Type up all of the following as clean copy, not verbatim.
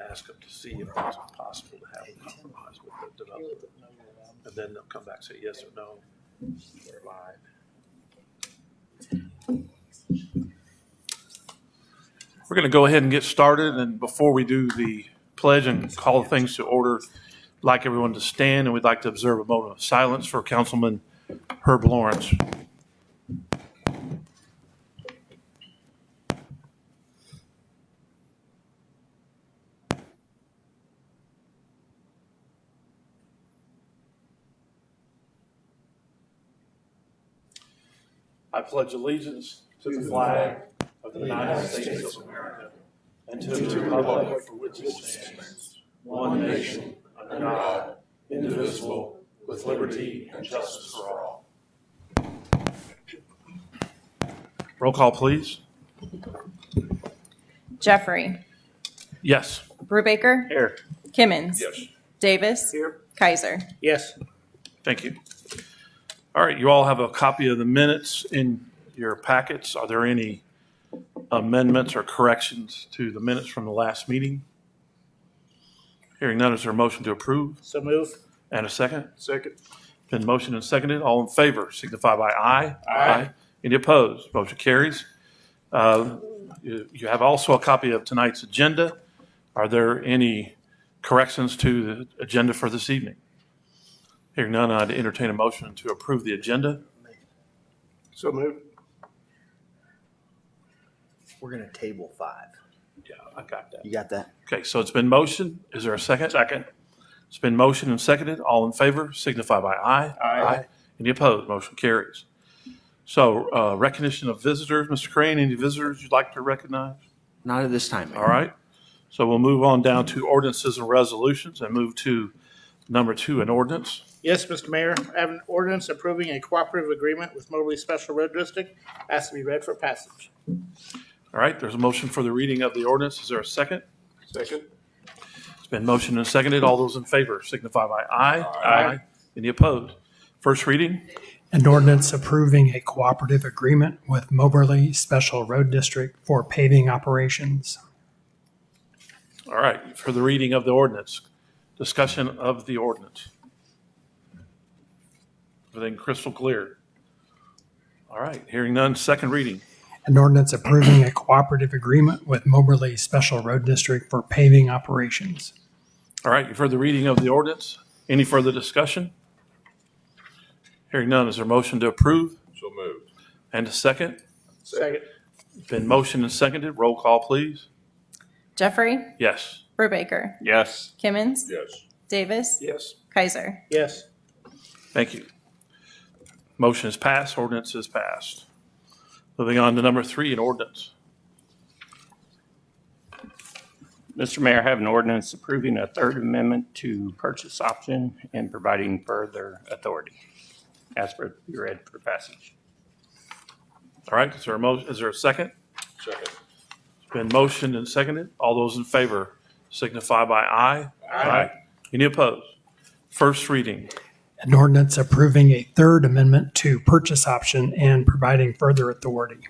ask them to see if it's possible to have a compromise with the developer. And then they'll come back and say yes or no. They're live. We're going to go ahead and get started. And before we do the pledge and call things to order, I'd like everyone to stand, and we'd like to observe a moment of silence for Councilman Herb Lawrence. I pledge allegiance to the flag of the United States of America and to the republic for which it stands, one nation, under God, indivisible, with liberty and justice for all. Roll call, please. Jeffrey. Yes. Brubaker. Here. Kimmons. Yes. Davis. Here. Kaiser. Yes. Thank you. All right, you all have a copy of the minutes in your packets. Are there any amendments or corrections to the minutes from the last meeting? Hearing none, is there a motion to approve? So move. And a second? Second. Been motioned and seconded. All in favor signify by aye. Aye. Any opposed? Motion carries. You have also a copy of tonight's agenda. Are there any corrections to the agenda for this evening? Hearing none, I'd entertain a motion to approve the agenda. So move. We're going to table 5. Yeah, I got that. You got that? Okay, so it's been motioned. Is there a second? Second. It's been motioned and seconded. All in favor signify by aye. Aye. Any opposed? Motion carries. So recognition of visitors. Mr. Crane, any visitors you'd like to recognize? Not at this time, Mayor. All right. So we'll move on down to ordinances and resolutions and move to number 2, an ordinance. Yes, Mr. Mayor, I have an ordinance approving a cooperative agreement with Moberly Special Road District. Asked to be read for passage. All right, there's a motion for the reading of the ordinance. Is there a second? Second. It's been motioned and seconded. All those in favor signify by aye. Aye. Any opposed? First reading. An ordinance approving a cooperative agreement with Moberly Special Road District for paving operations. All right, for the reading of the ordinance. Discussion of the ordinance. Everything crystal clear. All right, hearing none, second reading. An ordinance approving a cooperative agreement with Moberly Special Road District for paving operations. All right, you've heard the reading of the ordinance. Any further discussion? Hearing none, is there a motion to approve? So moved. And a second? Second. Been motioned and seconded. Roll call, please. Jeffrey. Yes. Brubaker. Yes. Kimmons. Yes. Davis. Yes. Kaiser. Yes. Thank you. Motion is passed. Ordinance is passed. Moving on to number 3, an ordinance. Mr. Mayor, I have an ordinance approving a third amendment to purchase option and providing further authority. Ask for it to be read for passage. All right, is there a second? Second. It's been motioned and seconded. All those in favor signify by aye. Aye. Any opposed? First reading. An ordinance approving a third amendment to purchase option and providing further authority.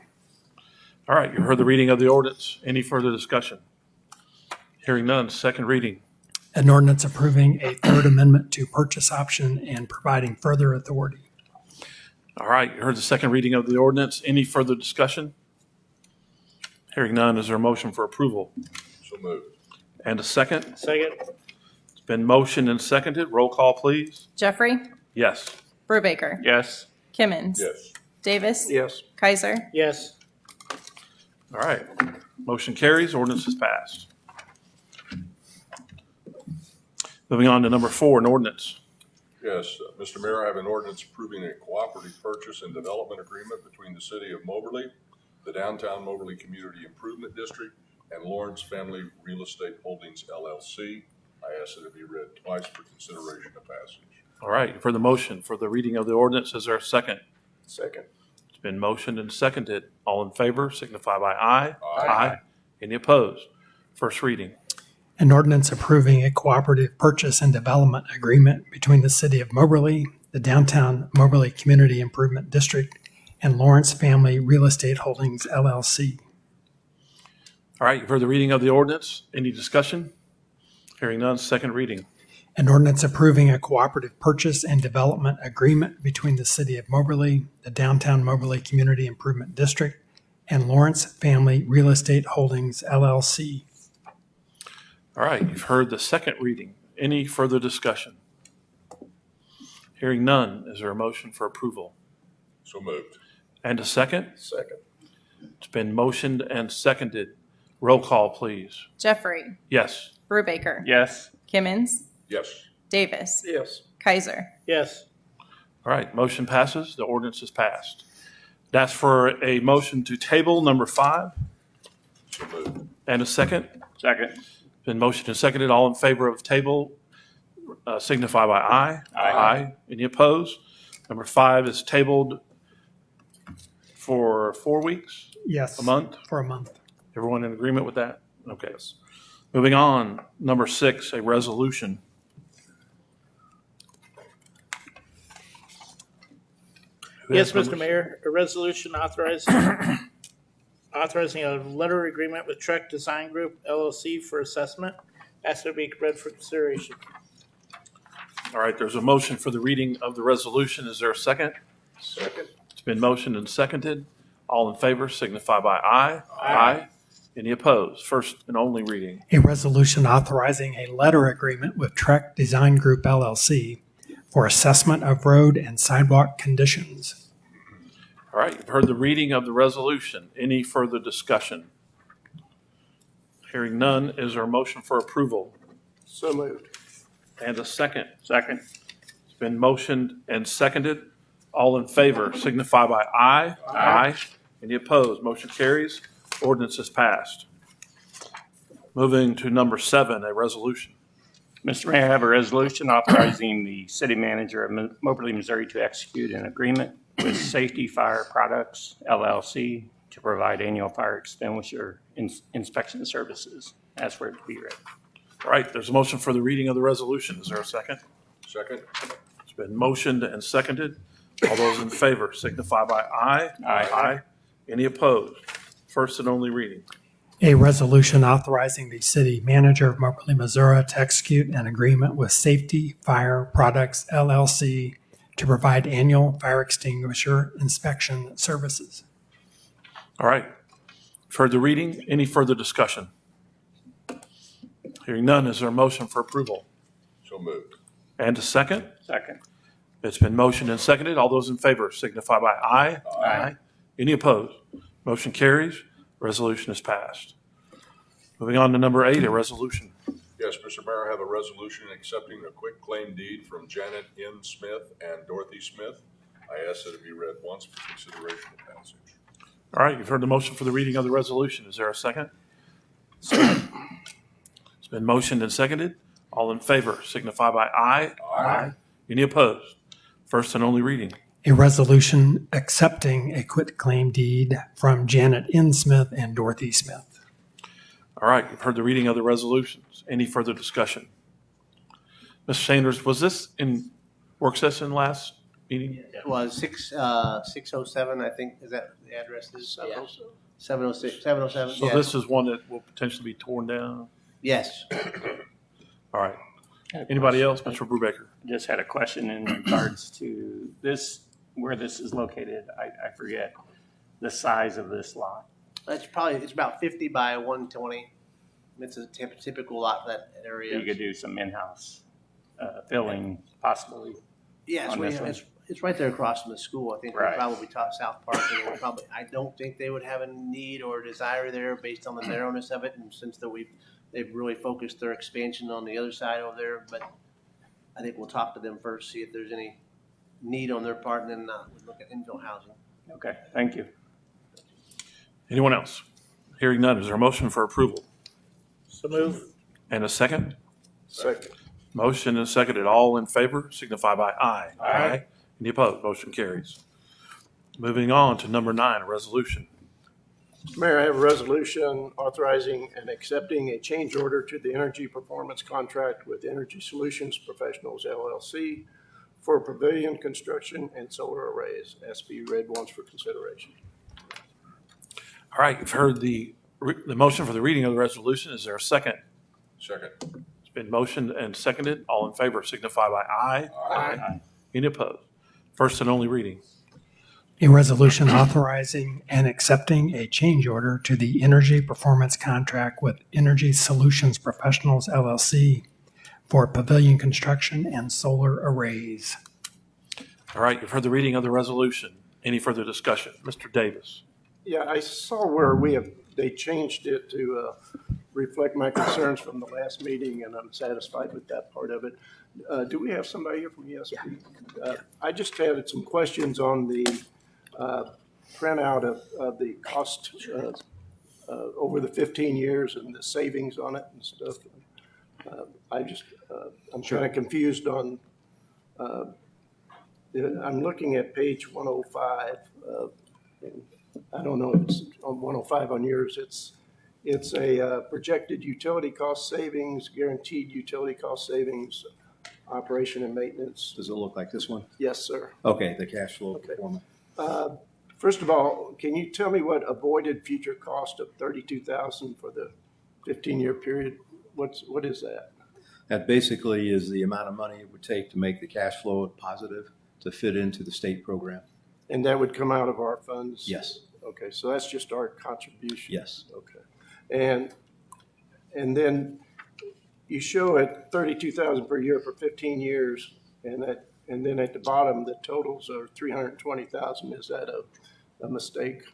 All right, you heard the reading of the ordinance. Any further discussion? Hearing none, second reading. An ordinance approving a third amendment to purchase option and providing further authority. All right, you heard the second reading of the ordinance. Any further discussion? Hearing none, is there a motion for approval? So moved. And a second? Second. It's been motioned and seconded. Roll call, please. Jeffrey. Yes. Brubaker. Yes. Kimmons. Yes. Davis. Yes. Kaiser. Yes. All right, motion carries. Ordinance is passed. Moving on to number 4, an ordinance. Yes, Mr. Mayor, I have an ordinance approving a cooperative purchase and development agreement between the city of Moberly, the Downtown Moberly Community Improvement District, and Lawrence Family Real Estate Holdings, LLC. I ask that it be read twice for consideration of passage. All right, for the motion for the reading of the ordinance, is there a second? Second. It's been motioned and seconded. All in favor signify by aye. Aye. Any opposed? First reading. An ordinance approving a cooperative purchase and development agreement between the city of Moberly, the Downtown Moberly Community Improvement District, and Lawrence Family Real Estate Holdings, LLC. All right, you've heard the reading of the ordinance. Any discussion? Hearing none, second reading. An ordinance approving a cooperative purchase and development agreement between the City of Moberly, the Downtown Moberly Community Improvement District, and Lawrence Family Real Estate Holdings, LLC. All right, you've heard the second reading. Any further discussion? Hearing none, is there a motion for approval? So moved. And a second? Second. It's been motioned and seconded. Roll call, please. Jeffrey. Yes. Brubaker. Yes. Kimmons. Yes. Davis. Yes. Kaiser. Yes. All right, motion passes. The ordinance is passed. That's for a motion to table number 5 So moved. and a second. Second. Been motioned and seconded. All in favor of table signify by aye. Aye. Any opposed? Number 5 is tabled for 4 weeks, Yes. a month. For a month. Everyone in agreement with that? Okay. Moving on, number 6, a resolution. Who Yes, has Mr. numbers? Mayor, a resolution authorizing a letter agreement with Trek Design Group LLC for assessment. Asked to be read for consideration. All right, there's a motion for the reading of the resolution. Is there a second? Second. It's been motioned and seconded. All in favor signify by aye. Aye. Any opposed? First and only reading. A resolution authorizing a letter agreement with Trek Design Group LLC for assessment of road and sidewalk conditions. All right, you've heard the reading of the resolution. Any further discussion? Hearing none, is there a motion for approval? So moved. And a second. Second. It's been motioned and seconded. All in favor signify by aye. Aye. Any opposed? Motion carries. Ordinance is passed. Moving to number 7, a resolution. Mr. Mayor, I have a resolution authorizing the city manager of Moberly, Missouri to execute an agreement with Safety Fire Products LLC to provide annual fire extinguisher inspection services. As for it to be read. All right, there's a motion for the reading of the resolution. Is there a second? Second. It's been motioned and seconded. All those in favor signify by aye. Aye. Any opposed? First and only reading. A resolution authorizing the city manager of Moberly, Missouri to execute an agreement with Safety Fire Products LLC to provide annual fire extinguisher inspection services. All right. You've heard the reading. Any further discussion? Hearing none, is there a motion for approval? So moved. And a second? Second. It's been motioned and seconded. All those in favor signify by aye. Aye. Any opposed? Motion carries. Resolution is passed. Moving on to number 8, a resolution. Yes, Mr. Mayor, I have a resolution accepting a quitclaim deed from Janet N. Smith and Dorothy Smith. I ask that it be read once for consideration of passage. All right, you've heard the motion for the reading of the resolution. Is there a second? It's been motioned and seconded. All in favor signify by aye. Aye. Any opposed? First and only reading. A resolution accepting a quitclaim deed from Janet N. Smith and Dorothy Smith. All right, you've heard the reading of the resolutions. Any further discussion? Mr. Sanders, was this in work session last meeting? It was 607, I think, is that the address is? 706, 707, So yeah. this is one that will potentially be torn down? Yes. All right. Anybody else? Mr. Brubaker? Just had a question in regards to this, where this is located. I forget the size of this lot. It's about 50 by 120. It's a typical lot for that area. You could do some in-house filling possibly. Yes, on this one. it's right there across from the school. I think Right. they probably taught South Park. And I don't think they would have a need or desire there based on the narrowness of it. And since they've really focused their expansion on the other side over there. But I think we'll talk to them first, see if there's any need on their part, and then we'll look at infill housing. Okay, thank you. Anyone else? Hearing none, is there a motion for approval? So move. And a second? Second. Motion and seconded. All in favor signify by aye. Aye. Any opposed? Motion carries. Moving on to number 9, a resolution. Mr. Mayor, I have a resolution authorizing and accepting a change order to the energy performance contract with Energy Solutions Professionals LLC for pavilion construction and solar arrays. Has to be read once for consideration. All right, you've heard the motion for the reading of the resolution. Is there a second? Second. It's been motioned and seconded. All in favor signify by aye. Aye. Any opposed? First and only reading. A resolution authorizing and accepting a change order to the energy performance contract with Energy Solutions Professionals LLC for pavilion construction and solar arrays. All right, you've heard the reading of the resolution. Any further discussion? Mr. Davis. Yeah, I saw where they changed it to reflect my concerns from the last meeting, and I'm satisfied with that part of it. Do we have somebody here from ESP? I just had some questions on the printout of the cost over the 15 years and the savings on it and stuff. I'm kind of confused on, I'm looking at page 105. And I don't know if it's on 105 on yours. It's a projected utility cost savings, guaranteed utility cost savings, operation and maintenance. Does it look like this one? Yes, sir. Okay, the cash flow performance. First of all, can you tell me what avoided future cost of $32,000 for the 15-year period? What is that? That basically is the amount of money it would take to make the cash flow positive to fit into the state program. And that would come out of our funds? Yes, Okay, so that's just our contribution? yes. Okay. And then you show it $32,000 per year for 15 years, and then at the bottom, the totals are $320,000. Is that a mistake?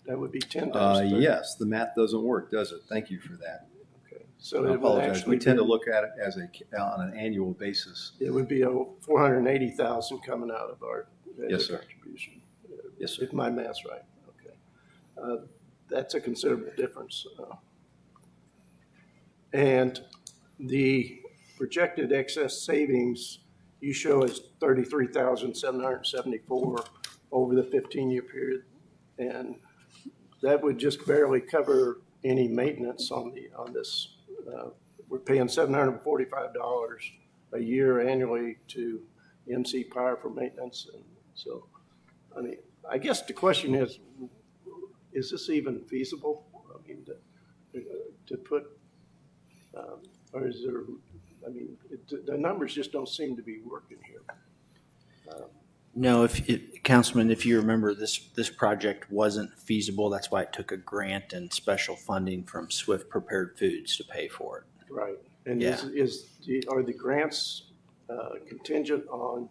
That would be 10 times 30. Yes, the math doesn't work, does it? Thank you for that. Okay. So I it would apologize. actually We tend to be, look at it as on an annual basis. it would be a $480,000 coming out of our Yes, sir. contribution. Yes, sir. If my math's right. Okay. That's a considerable difference. And the projected excess savings you show as 33,774 over the 15-year period. And that would just barely cover any maintenance on this. We're paying $745 a year annually to MC Power for maintenance. And so, I mean, I guess the question is this even feasible? I mean, to put, or is there, I mean, the numbers just don't seem to be working here. No, Councilman, if you remember, this project wasn't feasible. That's why it took a grant and special funding from Swift Prepared Foods to pay for it. Right. And Yeah. are the grants contingent on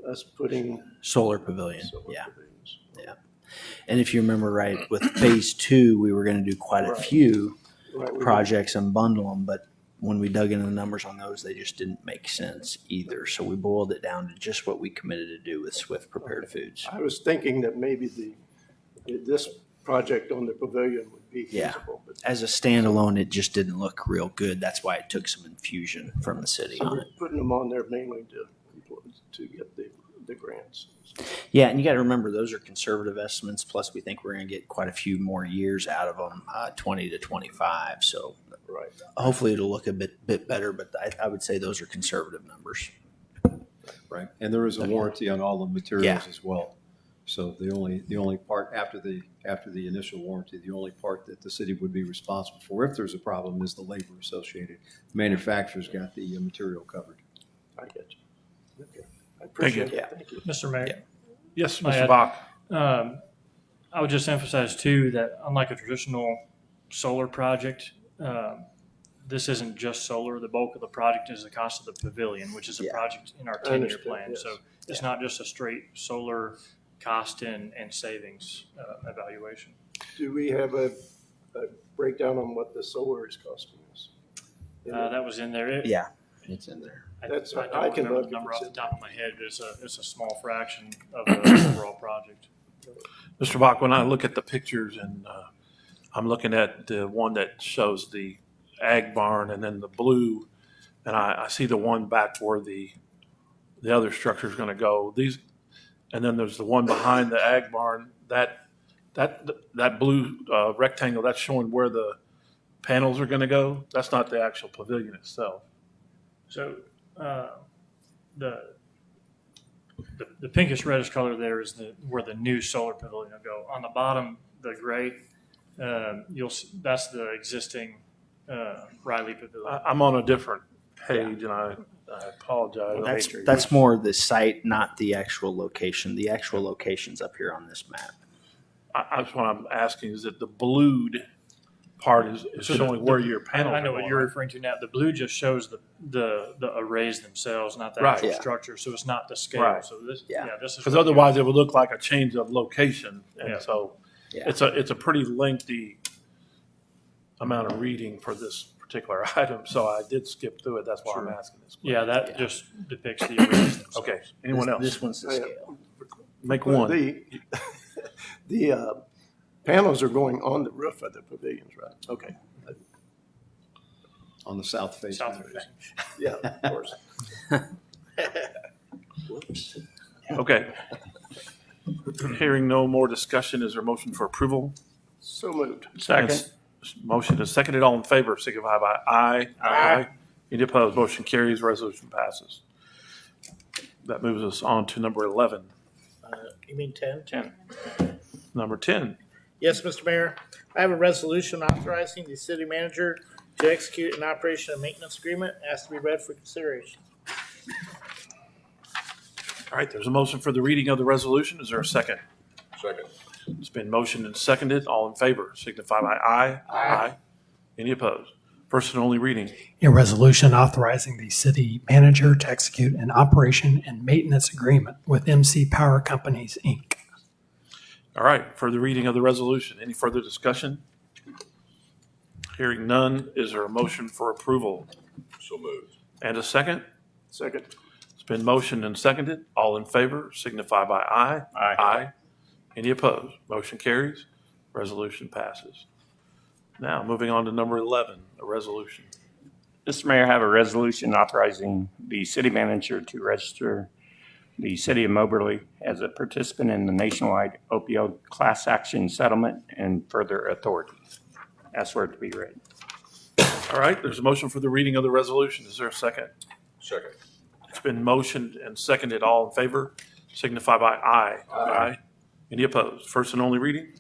us putting Solar pavilion, solar yeah. pavilions? And if you remember right, with phase 2, we were going to do quite a Right. few Right, we- projects and bundle them, but when we dug into the numbers on those, they just didn't make sense either. So we boiled it down to just what we committed to do with Swift Prepared Foods. I was thinking that maybe this project on the pavilion would be Yeah. feasible. But As a standalone, it just didn't look real good. That's why it took some infusion from the city so on we're it. putting them on there mainly to get the grants. Yeah, and you got to remember, those are conservative estimates. Plus, we think we're going to get quite a few more years out of them, 20 to 25. So Right. hopefully it'll look a bit better, but I would say those are conservative numbers. Right, and there is a warranty on all the materials Yeah. as well. So the only part after the initial warranty, the only part that the city would be responsible for if there's a problem is the labor associated. Manufacturer's got the material covered. I get you. Okay. I appreciate you. it. Thank you. Mr. Mayor, Yeah. Yes, I Mr. had- Bach. I would just emphasize too that unlike a traditional solar project, this isn't just solar. The bulk of the project is the cost of the pavilion, which is a Yeah. project in our I 10-year understand, plan. yes. So it's not just a straight solar cost and savings evaluation. Do we have a breakdown on what the solar is costing us? That was in there. Yeah, it's in there. I That's- don't I can remember look the if number it's off the in top of my head, but it's a small fraction of the overall project. Mr. Bach, when I look at the pictures and I'm looking at the one that shows the ag barn and then the blue, and I see the one back where the other structure is going to go. And then there's the one behind the ag barn. That blue rectangle, that's showing where the panels are going to go. That's not the actual pavilion itself. So the pinkish reddish color there is where the new solar pavilion will go. On the bottom, the gray, that's the existing Riley Pavilion. I'm on a different page, and I apologize. That's more the site, not the actual location. The actual location's up here on this map. That's what I'm asking, is that the blued part is So showing where your panels are I know what going, you're right? referring to now. The blue just shows the arrays themselves, not the Right. actual Yeah. structure. So it's not the scale. Right. So this, Yeah. this is Because what you're- otherwise it would look like a change of location, Yeah. and so Yeah. it's a pretty lengthy amount of reading for this particular item, so I did skip through it, that's why I'm asking this question. Yeah, that just depicts the arrays themselves. Okay, anyone else? This one's the Oh, yeah. scale. Make one. The panels are going on the roof of the pavilions, right? Okay. On the south face. South face. Yeah, of course. Whoops. Okay. Hearing no more discussion, is there a motion for approval? So moved. Second. Motion is seconded, all in favor, signify by aye. Aye. Any opposed, motion carries, resolution passes. That moves us on to number 11. You mean 10? 10. Number 10, Yes, Mr. Mayor. I have a resolution authorizing the city manager to execute an operation and maintenance agreement. Asked to be read for consideration. all right, there's a motion for the reading of the resolution, is there a second? Second. It's been motioned and seconded, all in favor, signify by aye. Aye. Any opposed? First and only reading. A resolution authorizing the city manager to execute an operation and maintenance agreement with MC Power Companies, Inc. All right, for the reading of the resolution, any further discussion? Hearing none, is there a motion for approval? So moved. And a second? Second. It's been motioned and seconded. All in favor signify by aye. Aye. Any opposed? Motion carries. Resolution passes. Now, moving on to number 11, a resolution. Mr. Mayor, I have a resolution authorizing the city manager to register the city of Moberly as a participant in the nationwide opioid class action settlement and further authority. Ask for it to be read. All right, there's a motion for the reading of the resolution. Is there a second? Second. It's been motioned and seconded. All in favor signify by aye. Aye. Any opposed? First and only reading?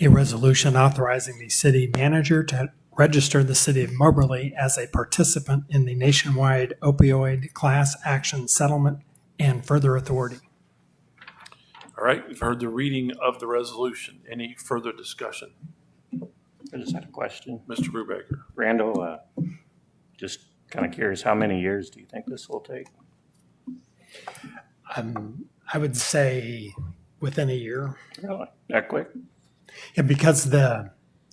A resolution authorizing the city manager to register the city of Moberly as a participant in the nationwide opioid class action settlement and further authority. All right, we've heard the reading of the resolution. Any further discussion? I just had a question. Mr. Brubaker. Randall, just kind of curious, how many years do you think this will take? I would say within a year. Really? That quick? Yeah, because the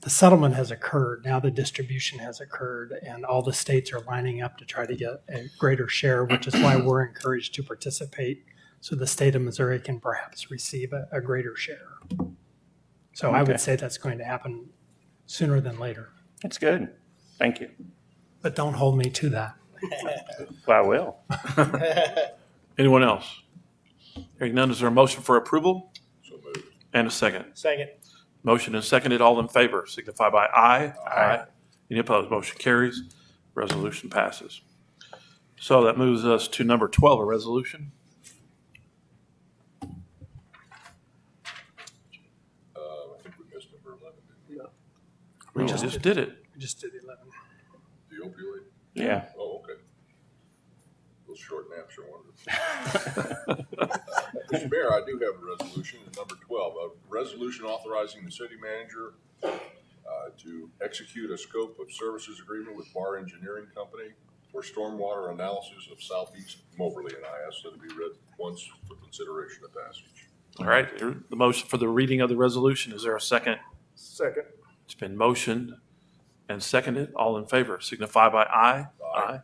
settlement has occurred, now the distribution has occurred, and all the states are lining up to try to get a greater share, which is why we're encouraged to participate, so the state of Missouri can perhaps receive a greater share. So I Okay. would say that's going to happen sooner than later, That's good. Thank you. but don't hold me to that. Well, I will. Anyone else? Hearing none, is there a motion for approval? So moved. And a second. Second. Motion is seconded. All in favor signify by aye. Aye. Any opposed? Motion carries. Resolution passes. So that moves us to number 12, a resolution. I think we missed number 11. didn't We just did it. We just did 11. we? The opioid? Yeah. Oh, okay. Those short naps are wonderful. Mr. Mayor, I do have a resolution, number 12, a resolution authorizing the city manager to execute a scope of services agreement with Barr Engineering Company for stormwater analysis of southeast Moberly, and I ask that it be read once for consideration of passage. All right, the motion for the reading of the resolution. Is there a second? Second. It's been motioned and seconded. All in favor signify by aye. Aye.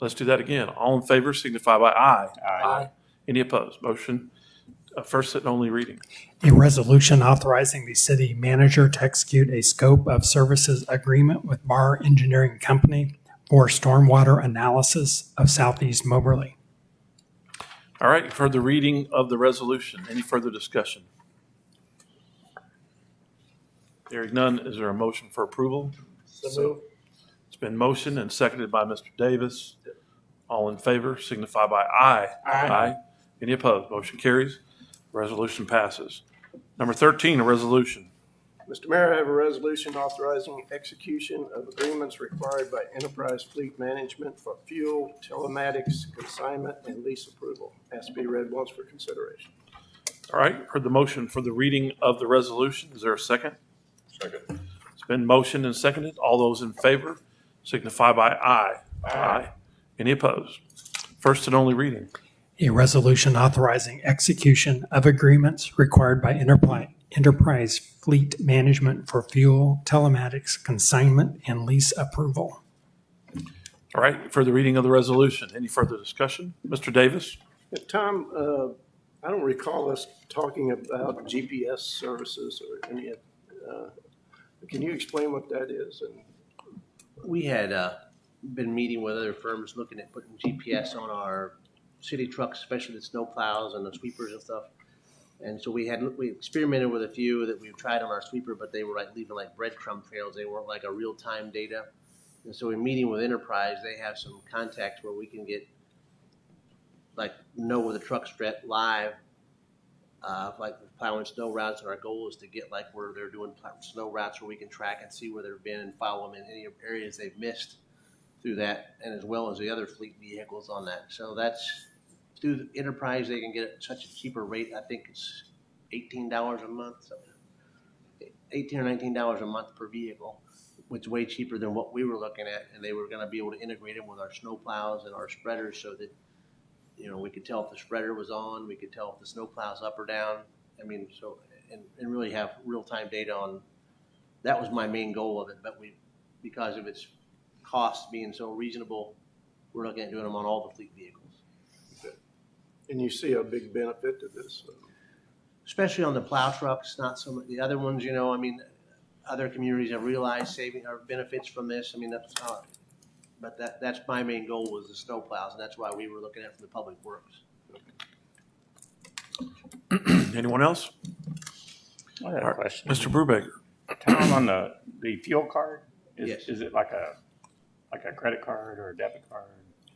Let's do that again. All in favor signify by aye. Aye. Any opposed? Motion, first and only reading. A resolution authorizing the city manager to execute a scope of services agreement with Barr Engineering Company for stormwater analysis of southeast Moberly. All right, you've heard the reading of the resolution. Any further discussion? Hearing none, is there a motion for approval? So moved. It's been motioned and seconded by Mr. Davis. All in favor signify by aye. Aye. Any opposed? Motion carries. Resolution passes. Number 13, a resolution. Mr. Mayor, I have a resolution authorizing execution of agreements required by Enterprise Fleet Management for fuel, telematics, consignment, and lease approval. Has to be read once for consideration. All right, heard the motion for the reading of the resolution. Is there a second? Second. It's been motioned and seconded. All those in favor signify by aye. Aye. Any opposed? First and only reading. A resolution authorizing execution of agreements required by Enterprise Fleet Management for fuel, telematics, consignment, and lease approval. All right, for the reading of the resolution. Any further discussion? Mr. Davis? Tom, I don't recall us talking about GPS services or any, can you explain what that is? And We had been meeting with other firms looking at putting GPS on our city trucks, especially the snow plows and the sweepers and stuff. And so we experimented with a few that we've tried on our sweeper, but they were like leaving like breadcrumb trails. They weren't like a real-time data. And so in meeting with Enterprise, they have some contacts where we can get, like, know where the truck's at live, like plowing snow routes. And our goal is to get like where they're doing snow routes where we can track and see where they've been and follow them in any areas they've missed through that, and as well as the other fleet vehicles on that. So that's through the Enterprise. They can get it at such a cheaper rate. I think it's $18 a month, so $18 or $19 a month per vehicle, which is way cheaper than what we were looking at. And they were going to be able to integrate them with our snow plows and our spreaders, so that, you know, we could tell if the spreader was on, we could tell if the snow plow's up or down. I mean, so and really have real-time data on. That was my main goal of it, but because of its cost being so reasonable, we're looking at doing them on all the fleet vehicles. and you see a big benefit to this. Especially on the plow trucks, not so much the other ones, you know. I mean, other communities have realized saving or benefits from this. I mean, that's not, but that's my main goal was the snow plows, and that's why we were looking at it from the public works. Anyone else? I have a question. Mr. Brubaker. Tom, on the fuel card, Yes. is it like a credit card or a debit card?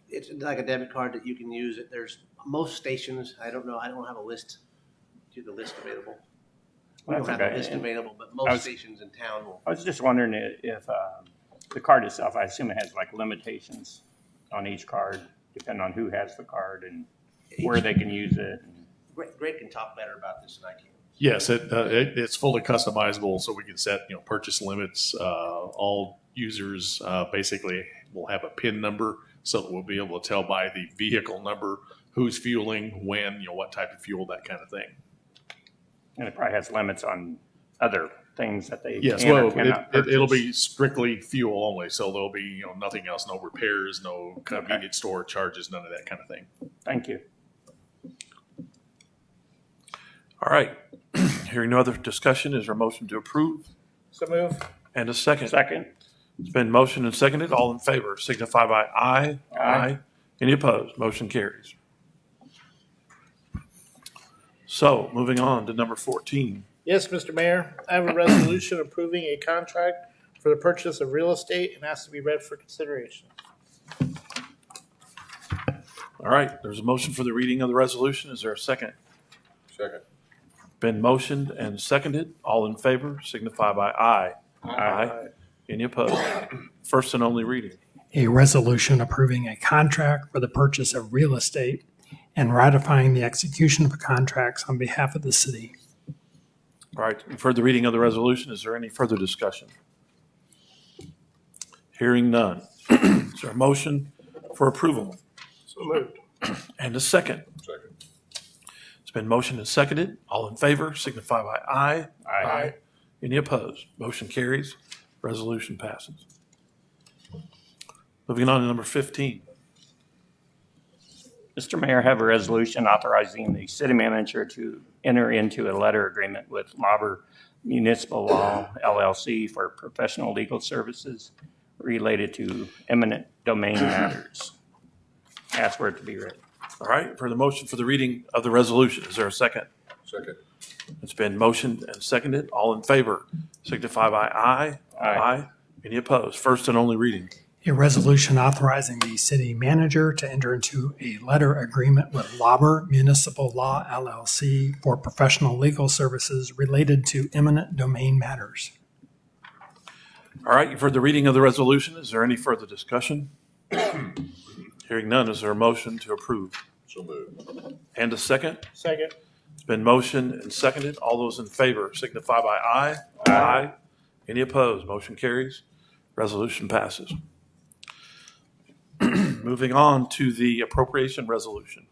It's like a debit card that you can use. There's most stations. I don't know. I don't have a list. Do the list available? We don't That's have okay. a list available, but I most was- stations in town will. I was just wondering if the card itself, I assume it has like limitations on each card, depending on who has the card and where they can use it. Greg can talk better about this than I can. Yes, it's fully customizable, so we can set, purchase limits. All users basically will have a PIN number, so that we'll be able to tell by the vehicle number who's fueling, when, what type of fuel, that kind of thing. And it probably has limits on other things that they Yes, can or well, cannot it'll purchase. be strictly fuel only, so there'll be, nothing else, no repairs, no convenience store charges, none of that kind of thing. Thank you. All right. Hearing no other discussion, is there a motion to approve? So move. And a second. Second. It's been motioned and seconded. All in favor signify by aye. Aye. Any opposed? Motion carries. So, moving on to number 14. Yes, Mr. Mayor, I have a resolution approving a contract for the purchase of real estate and asked to be read for consideration. All right, there's a motion for the reading of the resolution. Is there a second? Second. Been motioned and seconded. All in favor signify by aye. Aye. Any opposed? First and only reading. A resolution approving a contract for the purchase of real estate and ratifying the execution of contracts on behalf of the city. All right, you've heard the reading of the resolution. Is there any further discussion? Hearing none. Is there a motion for approval? So moved. And a second. Second. It's been motioned and seconded. All in favor signify by aye. Aye. Any opposed? Motion carries. Resolution passes. Moving on to number 15. Mr. Mayor, I have a resolution authorizing the city manager to enter into a letter agreement with Lauber Municipal Law LLC for professional legal services related to eminent domain matters. Ask for it to be read. All right, for the motion for the reading of the resolution, is there a second? Second. It's been motioned and seconded. All in favor signify by aye. Aye. Any opposed? First and only reading. A resolution authorizing the city manager to enter into a letter agreement with Lauber Municipal Law LLC for professional legal services related to eminent domain matters. All right, you've heard the reading of the resolution. Is there any further discussion? Hearing none, is there a motion to approve? So moved. And a second? Second. It's been motioned and seconded. All those in favor signify by aye. Aye. Any opposed? Motion carries. Resolution passes. Moving on to the appropriation resolution.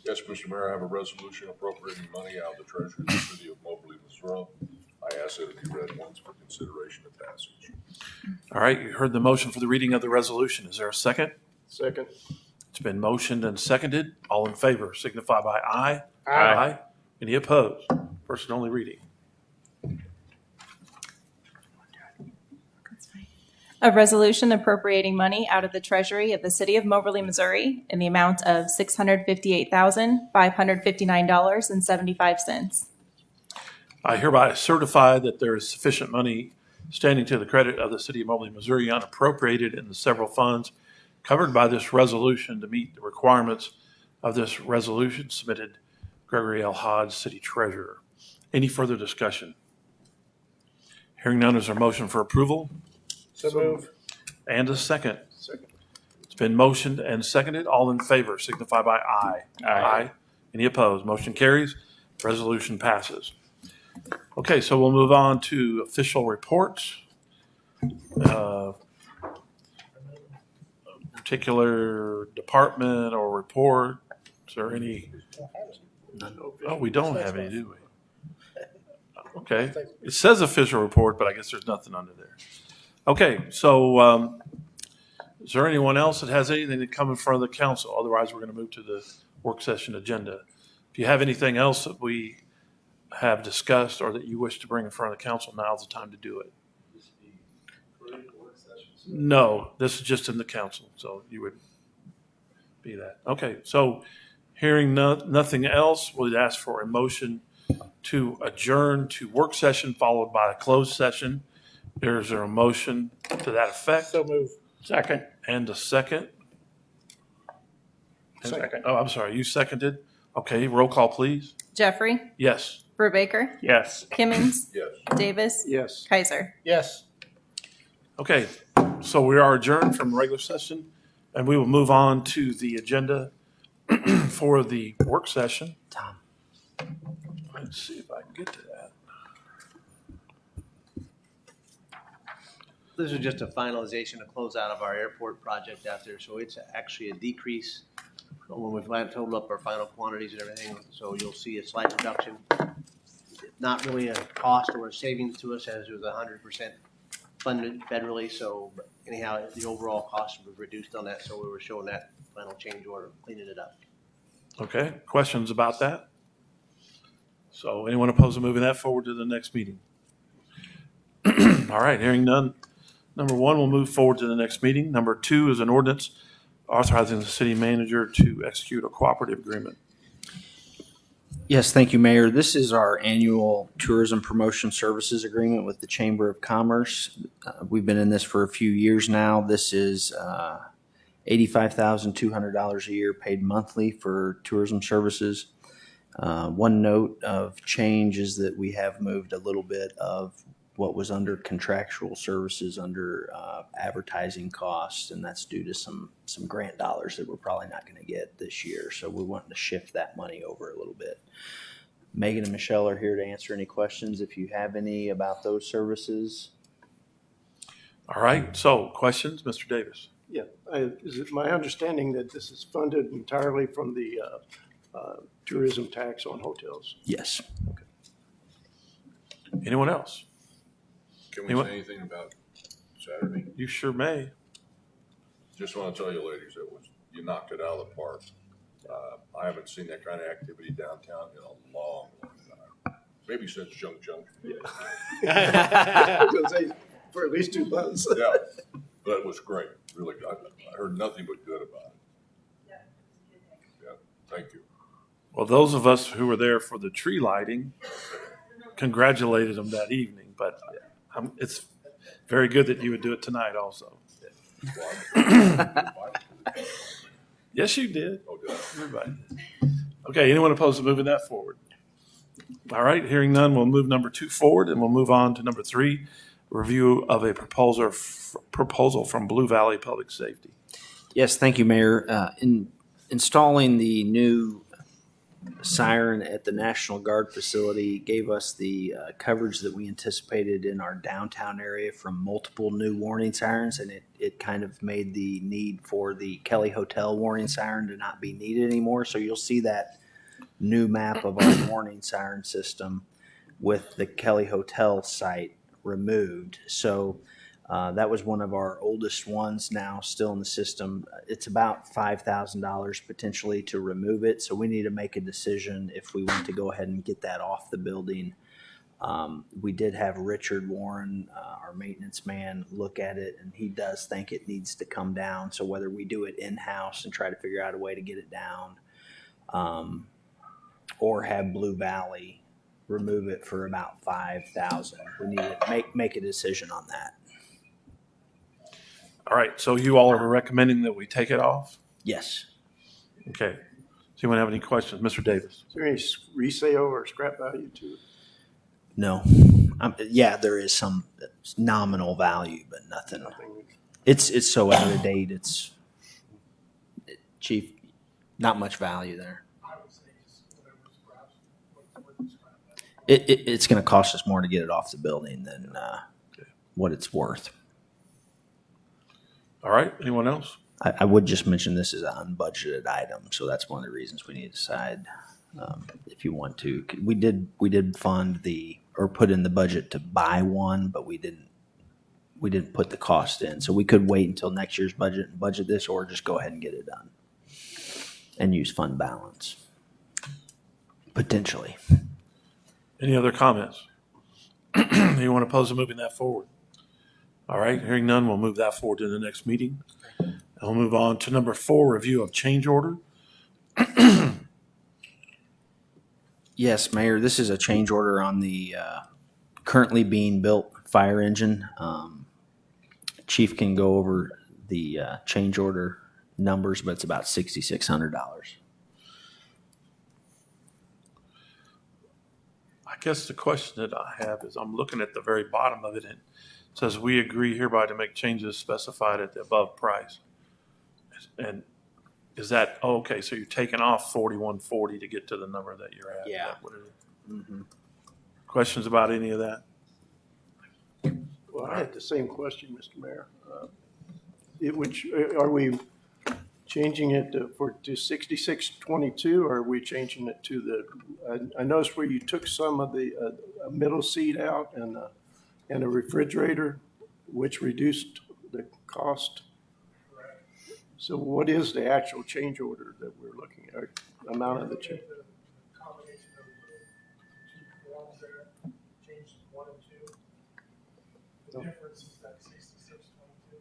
Yes, Mr. Mayor, I have a resolution appropriating money out of the treasury of the city of Moberly, Missouri. I ask that it be read once for consideration and passage. All right, you heard the motion for the reading of the resolution. Is there a second? Second. It's been motioned and seconded. All in favor signify by aye. Aye. Any opposed? First and only reading. A resolution appropriating money out of the treasury of the city of Moberly, Missouri in the amount of $658,559.75. I hereby certify that there is sufficient money standing to the credit of the city of Moberly, Missouri, unappropriated in the several funds covered by this resolution to meet the requirements of this resolution, submitted Gregory L. Hodge, City Treasurer. Any further discussion? Hearing none, is there a motion for approval? So move. And a second. Second. It's been motioned and seconded. All in favor signify by aye. Aye. Any opposed? Motion carries. Resolution passes. Okay, so we'll move on to official reports. Particular department or report? Is there any? Oh, we don't have any, do we? Okay, it says official report, but I guess there's nothing under there. Okay, so is there anyone else that has anything to come in front of the council? Otherwise, we're going to move to the work session agenda. If you have anything else that we have discussed or that you wish to bring in front of the council, now's the time to do it. No, this is just in the council, so you would be that. Okay, so hearing nothing else, we'd ask for a motion to adjourn to work session followed by a closed session. Is there a motion to that effect? So move. Second. And a second? Second. Oh, I'm sorry, you seconded? Okay, roll call, please. Jeffrey, Yes. Brubaker, Yes. Kimmons, Yes. Davis, Yes. Kaiser. Yes. Okay, so we are adjourned from regular session, and we will move on to the agenda for the work session. Tom. Let's see if I can get to that. This is just a finalization, a closeout of our airport project out there, so it's actually a decrease when we've totaled up our final quantities and everything, so you'll see a slight reduction. Not really a cost or a savings to us as it was 100% funded federally, so but anyhow, the overall cost was reduced on that, so we were showing that final change order, cleaning it up. Okay, questions about that? So anyone opposed to moving that forward to the next meeting? All right, hearing none. Number one, we'll move forward to the next meeting. Number two is an ordinance authorizing the city manager to execute a cooperative agreement. Yes, thank you, Mayor. This is our annual tourism promotion services agreement with the Chamber of Commerce. We've been in this for a few years now. This is $85,200 a year paid monthly for tourism services. One note of change is that we have moved a little bit of what was under contractual services under advertising costs, and that's due to some grant dollars that we're probably not going to get this year. So we're wanting to shift that money over a little bit. Megan and Michelle are here to answer any questions if you have any about those services. All right, so questions, Mr. Davis? Yeah. Is it my understanding that this is funded entirely from the tourism tax on hotels? Yes. Anyone else? Can we Anyone? say anything about Saturday? You sure may. Just want to tell you, ladies, you knocked it out of the park. I haven't seen that kind of activity downtown in a long, long time. Maybe since Junk Junction. I was going to say, for at least 2 months. Yeah, but it was great. Really, I heard nothing but good about it. Yeah, thank you. Well, those of us who were there for the tree lighting congratulated them that evening, but it's very good that you would do it tonight also. Yes, you did. Oh, did I? Everybody. Okay, anyone opposed to moving that forward? All right, hearing none, we'll move number 2 forward, and we'll move on to number 3, review of a proposal from Blue Valley Public Safety. Yes, thank you, Mayor. In installing the new siren at the National Guard facility gave us the coverage that we anticipated in our downtown area from multiple new warning sirens, and it kind of made the need for the Kelly Hotel warning siren to not be needed anymore. So you'll see that new map of our warning siren system with the Kelly Hotel site removed. So that was one of our oldest ones now still in the system. It's about $5,000 potentially to remove it. So we need to make a decision if we want to go ahead and get that off the building. We did have Richard Warren, our maintenance man, look at it, and he does think it needs to come down. So whether we do it in-house and try to figure out a way to get it down, or have Blue Valley remove it for about $5,000, we need to make a decision on that. All right, so you all are recommending that we take it off? Yes. Okay. Does anyone have any questions? Mr. Davis? Is there any resale or scrap value to it? No. Yeah, there is some nominal value, but nothing. It's so out of date. Chief, not much value there. It's going to cost us more to get it off the building than what it's worth. All right, anyone else? I would just mention this is an unbudgeted item, so that's one of the reasons we need to decide if you want to. We did fund or put in the budget to buy one, but we didn't put the cost in. So we could wait until next year's budget and budget this, or just go ahead and get it done and use fund balance potentially. Any other comments? Anyone opposed to moving that forward? All right, hearing none, we'll move that forward to the next meeting. And we'll move on to number 4, review of change order. Yes, Mayor, this is a change order on the currently being built fire engine. Chief can go over the change order numbers, but it's about $6,600. I guess the question that I have is, I'm looking at the very bottom of it, and it says, we agree hereby to make changes specified at the above price. And is that, okay, so you're taking off 4140 to get to the number that you're at? Yeah. Is that what it is? Mm-hmm. Questions about any of that? Well, I had the same question, Mr. Mayor. Are we changing it to 6622, or are we changing it to the, I noticed where you took some of the middle seat out and a refrigerator, which reduced the cost. So what is the actual change order that we're looking at, amount of the change? The difference is that 6622.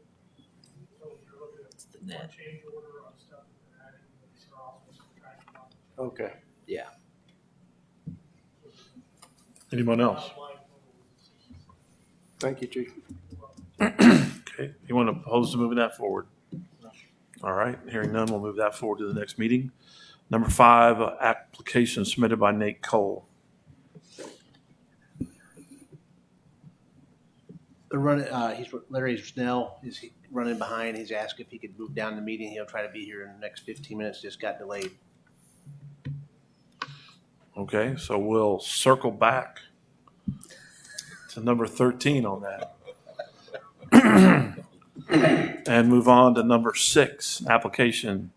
So you're looking at net. one change order on stuff that they're adding, but these are also subtracting off. Okay. Yeah. Anyone else? Thank you, Chief. Okay, anyone opposed to moving that forward? All right, hearing none, we'll move that forward to the next meeting. Number 5, application submitted by Nate Cole. Larry Snell is running behind. He's asked if he could move down the meeting. He'll try to be here in the next 15 minutes. Just got delayed. Okay, so we'll circle back to number 13 on that. And move on to number 6, application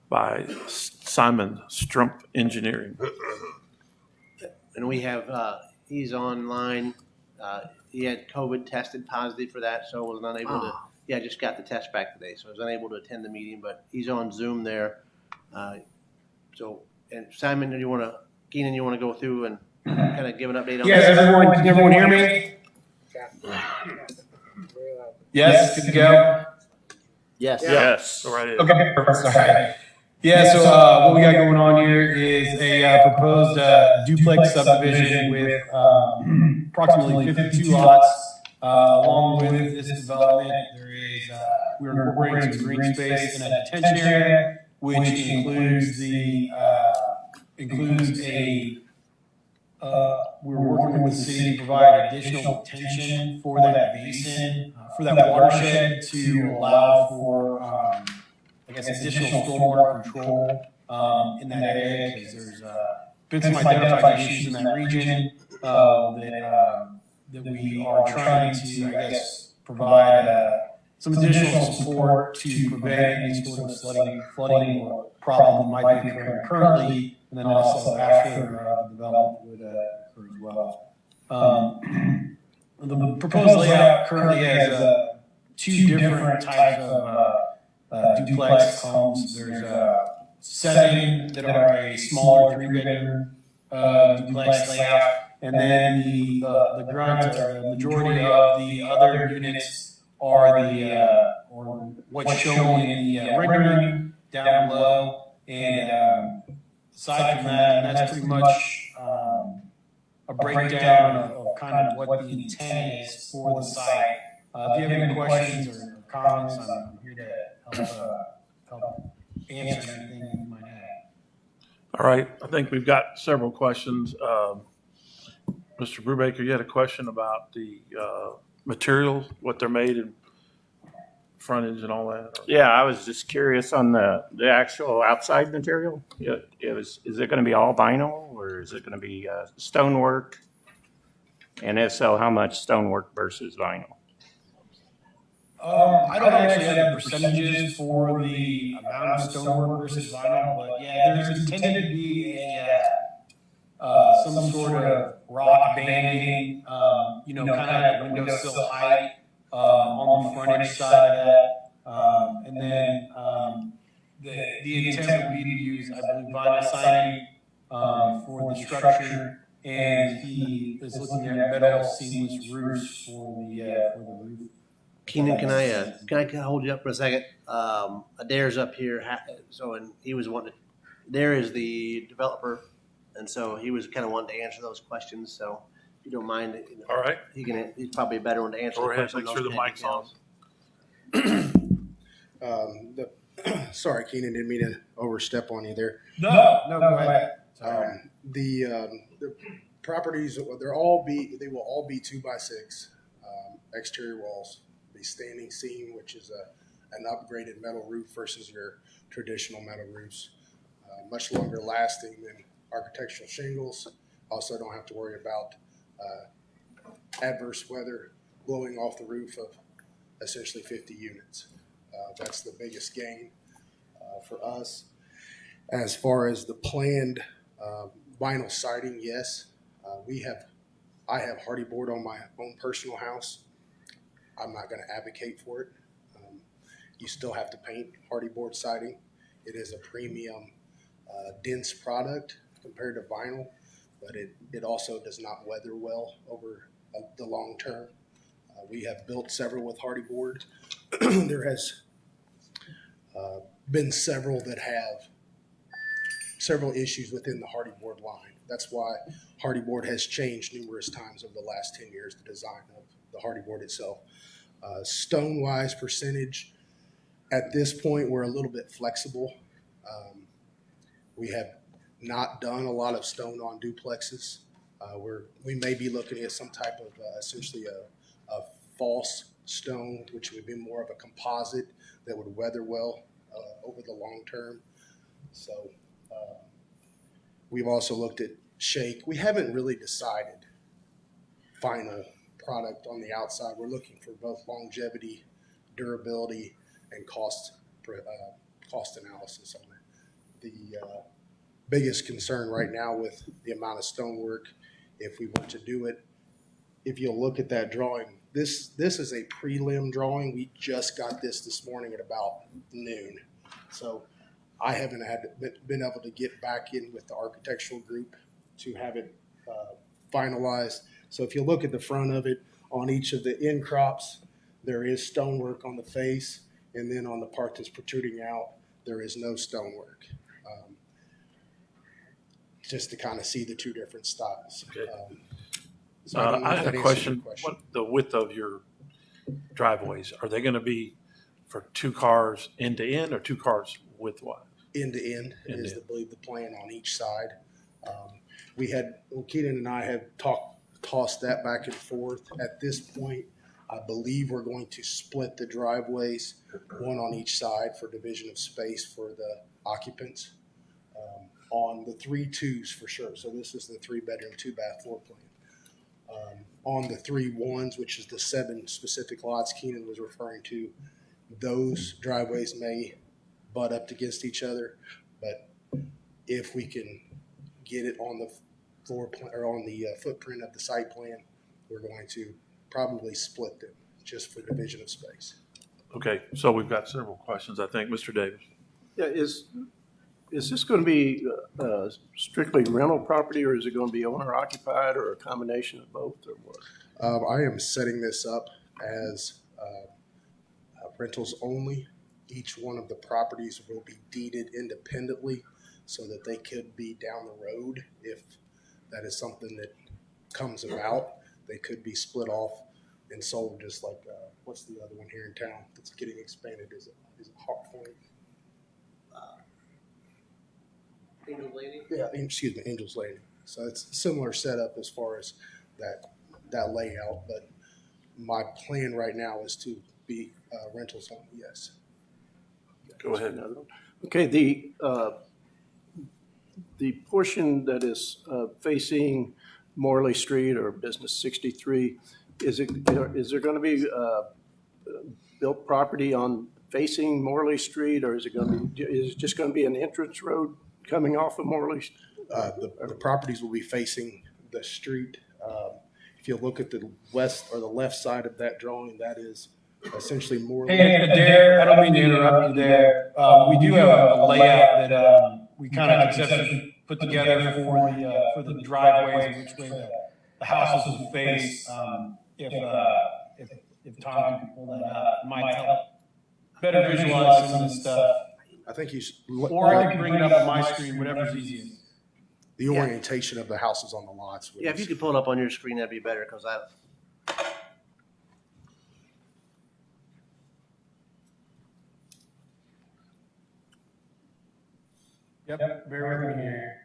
by Simon Strump Engineering. And we have, he's online. He had COVID, tested positive for that, so was unable to, just got the test back today. So I was unable to attend the meeting, but he's on Zoom there. And Simon, Keenan, you want to go through and kind of give an update on Yes, that? can everyone hear me? Yes, good to go? Yes. Yes. All right. Okay, perfect, all right. Yeah, so what we got going on here is a proposed duplex subdivision with approximately 52 lots. Along with this development, there is we're incorporating some green space in a detention area, which includes we're working with the city to provide additional detention for that basin, for that watershed to allow for, additional stormwater control in that area, because there's been some identified issues in that region that we are trying to, provide some additional support to prevent any sort of flooding or problem that might be occurring currently, and then also after the development would occur as well. The proposed layout currently has two different types of duplex homes. There's 7 that are a smaller 3-bedroom duplex layout, and then the grunt or the majority of the other units are or what's shown in the rendering down below. And aside from that, and that's pretty much a breakdown of kind of what the intent is for the site. If you have any questions or comments, I'm here to help answer anything you might have. All right, I think we've got several questions. Mr. Brubaker, you had a question about the materials, what they're made in frontage and all that? Yeah, I was just curious on the actual outside material. Is it going to be all vinyl, or is it going to be stonework? And if so, how much stonework versus vinyl? I don't actually have the percentages for the amount of stonework versus vinyl, but yeah, there's intended to be some sort of rock banding, kind of at windowsill height on the frontage side of that. And then the intent would be to use, I believe, vinyl siding for the structure, and he is looking at metal seamless roofs for the roof. Keenan, can I hold you up for a second? Adair's up here, and he was wanting to, Adair is the developer, and so he was kind of wanting to answer those questions. So if you don't mind, all right, he's probably a better one to answer. Go ahead, make sure the mic's on. Sorry, Keenan, didn't mean to overstep on you there. No, go ahead. The properties, they will all be 2x6 exterior walls. The standing seam, which is an upgraded metal roof versus your traditional metal roofs, much longer lasting than architectural shingles. Also, don't have to worry about adverse weather blowing off the roof of essentially 50 units. That's the biggest gain for us. As far as the planned vinyl siding, yes, I have hardy board on my own personal house. I'm not going to advocate for it. You still have to paint hardy board siding. It is a premium, dense product compared to vinyl, but it also does not weather well over the long term. We have built several with hardy board. There has been several that have several issues within the hardy board line. That's why hardy board has changed numerous times over the last 10 years, the design of the hardy board itself. Stone-wise percentage, at this point, we're a little bit flexible. We have not done a lot of stone on duplexes. We may be looking at some type of essentially a false stone, which would be more of a composite that would weather well over the long term. So we've also looked at shake. We haven't really decided final product on the outside. We're looking for both longevity, durability, and cost analysis on it. The biggest concern right now with the amount of stonework, if we were to do it, if you'll look at that drawing, this is a prelim drawing. We just got this morning at about noon. So I haven't been able to get back in with the architectural group to have it finalized. So if you look at the front of it, on each of the end crops, there is stonework on the face, and then on the part that's protruding out, there is no stonework. Just to kind of see the two different styles. Okay. So I had a question. What the width of your driveways, are they going to be for 2 cars end to end or 2 cars widthwise? End to end End is, to I believe, the plan on each side. Keenan and I have tossed that back and forth. At this point, I believe we're going to split the driveways, one on each side for division of space for the occupants. On the 3 2s for sure. So this is the 3-bedroom, 2-bath floor plan. On the 3 1s, which is the 7 specific lots Keenan was referring to, those driveways may butt up against each other, but if we can get it on the floor plan or on the footprint of the site plan, we're going to probably split them just for division of space. Okay, so we've got several questions, I think. Mr. Davis? Yeah, is this going to be strictly rental property, or is it going to be owner occupied, or a combination of both, or what? I am setting this up as rentals only. Each one of the properties will be deeded independently so that they could be down the road if that is something that comes about. They could be split off and sold just like, what's the other one here in town that's getting expanded? Is it Hawk Point? Angel Landing? Yeah, excuse me, Angel's Landing. So it's a similar setup as far as that layout, but my plan right now is to be rentals only, yes. Go ahead. Okay, the portion that is facing Morley Street or Business 63, is there going to be built property on facing Morley Street, or is it just going to be an entrance road coming off of Morley? The properties will be facing the street. If you look at the west or the left side of that drawing, that is essentially more. Hey, Adair, I don't mean to interrupt you there. We do have a layout that we kind of conceptually put together for the driveways and which way the houses will face. If Tom can pull that up, it might help better visualize some of this stuff. I think you should. Or I can bring it up on my screen, whatever's easiest. The orientation of the houses on the lots. Yeah, if you could pull it up on your screen, that'd be better, because Yep, bear with me here.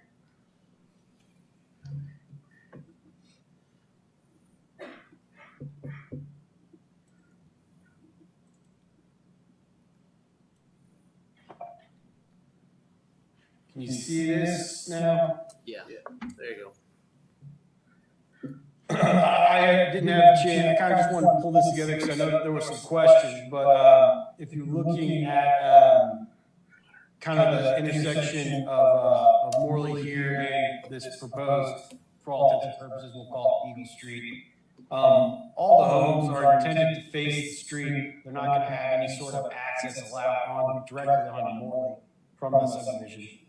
Can you see this now? yeah, there you go. I didn't have a chance, I kind of just wanted to pull this together because I know that there were some questions, but if you're looking at kind of the intersection of Morley here and this proposed, for all intents and purposes, we'll call it Eagle Street. All the homes are intended to face the street. They're not going to have any sort of access allowed directly onto Morley from the subdivision.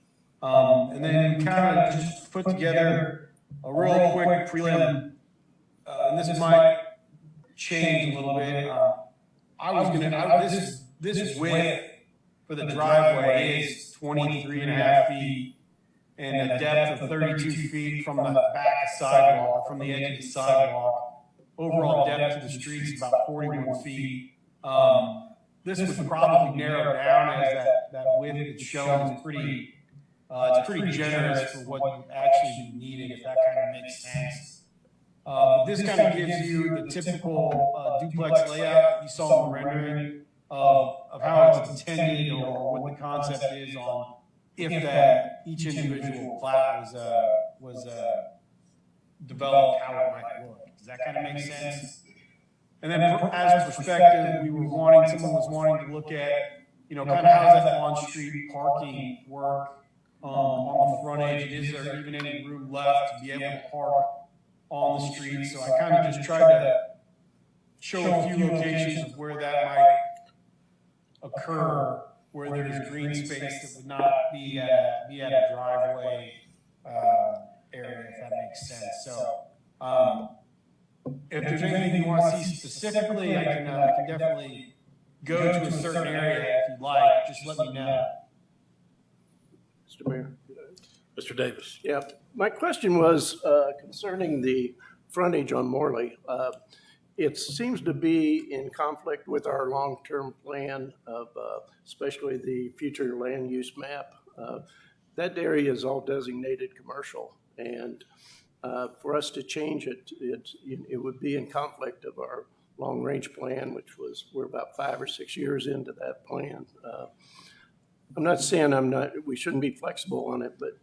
And then we kind of just put together a real quick prelim, and this might change a little bit. This width for the driveway is 23.5 feet and a depth of 32 feet from the back of sidewalk, from the edge of the sidewalk. Overall depth of the street is about 41 feet. This would probably narrow down as that width is shown is pretty, it's pretty generous for what would actually be needed, if that kind of makes sense. This kind of gives you the typical duplex layout you saw in the rendering of how it's intended or what the concept is on if that each individual plat was developed, how it might look. Does that kind of make sense? And then as perspective, someone was wanting to look at, kind of how does that on-street parking work on the front edge? Is there even any room left to be able to park on the street? So I kind of just tried to show a few locations of where that might occur, where there's green space that would not be at a driveway area, if that makes sense. So if there's anything you want to see specifically, I can definitely go to a certain area if you'd like. Just let me know. Mr. Mayor? Mr. Davis? Yeah, my question was concerning the frontage on Morley. it seems to be in conflict with our long-term plan of, especially the future land use map. That area is all designated commercial, and for us to change it, it would be in conflict of our long-range plan, which was, we're about 5 or 6 years into that plan. I'm not saying we shouldn't be flexible on it, but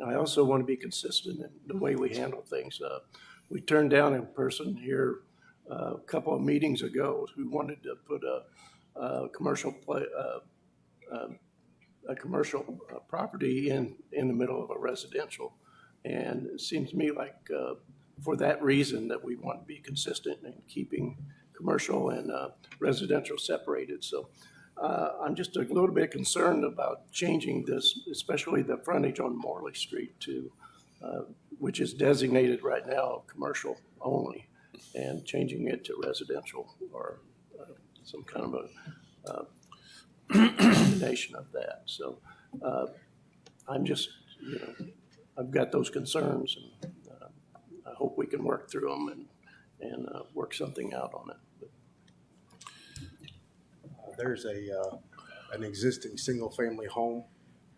I also want to be consistent in the way we handle things. We turned down a person here a couple of meetings ago who wanted to put a commercial property in the middle of a residential. And it seems to me like for that reason that we want to be consistent in keeping commercial and residential separated. So I'm just a little bit concerned about changing this, especially the frontage on Morley Street to, which is designated right now commercial only, and changing it to residential or some kind of a combination of that. So I'm just, I've got those concerns, and I hope we can work through them and work something out on it. There's an existing single-family home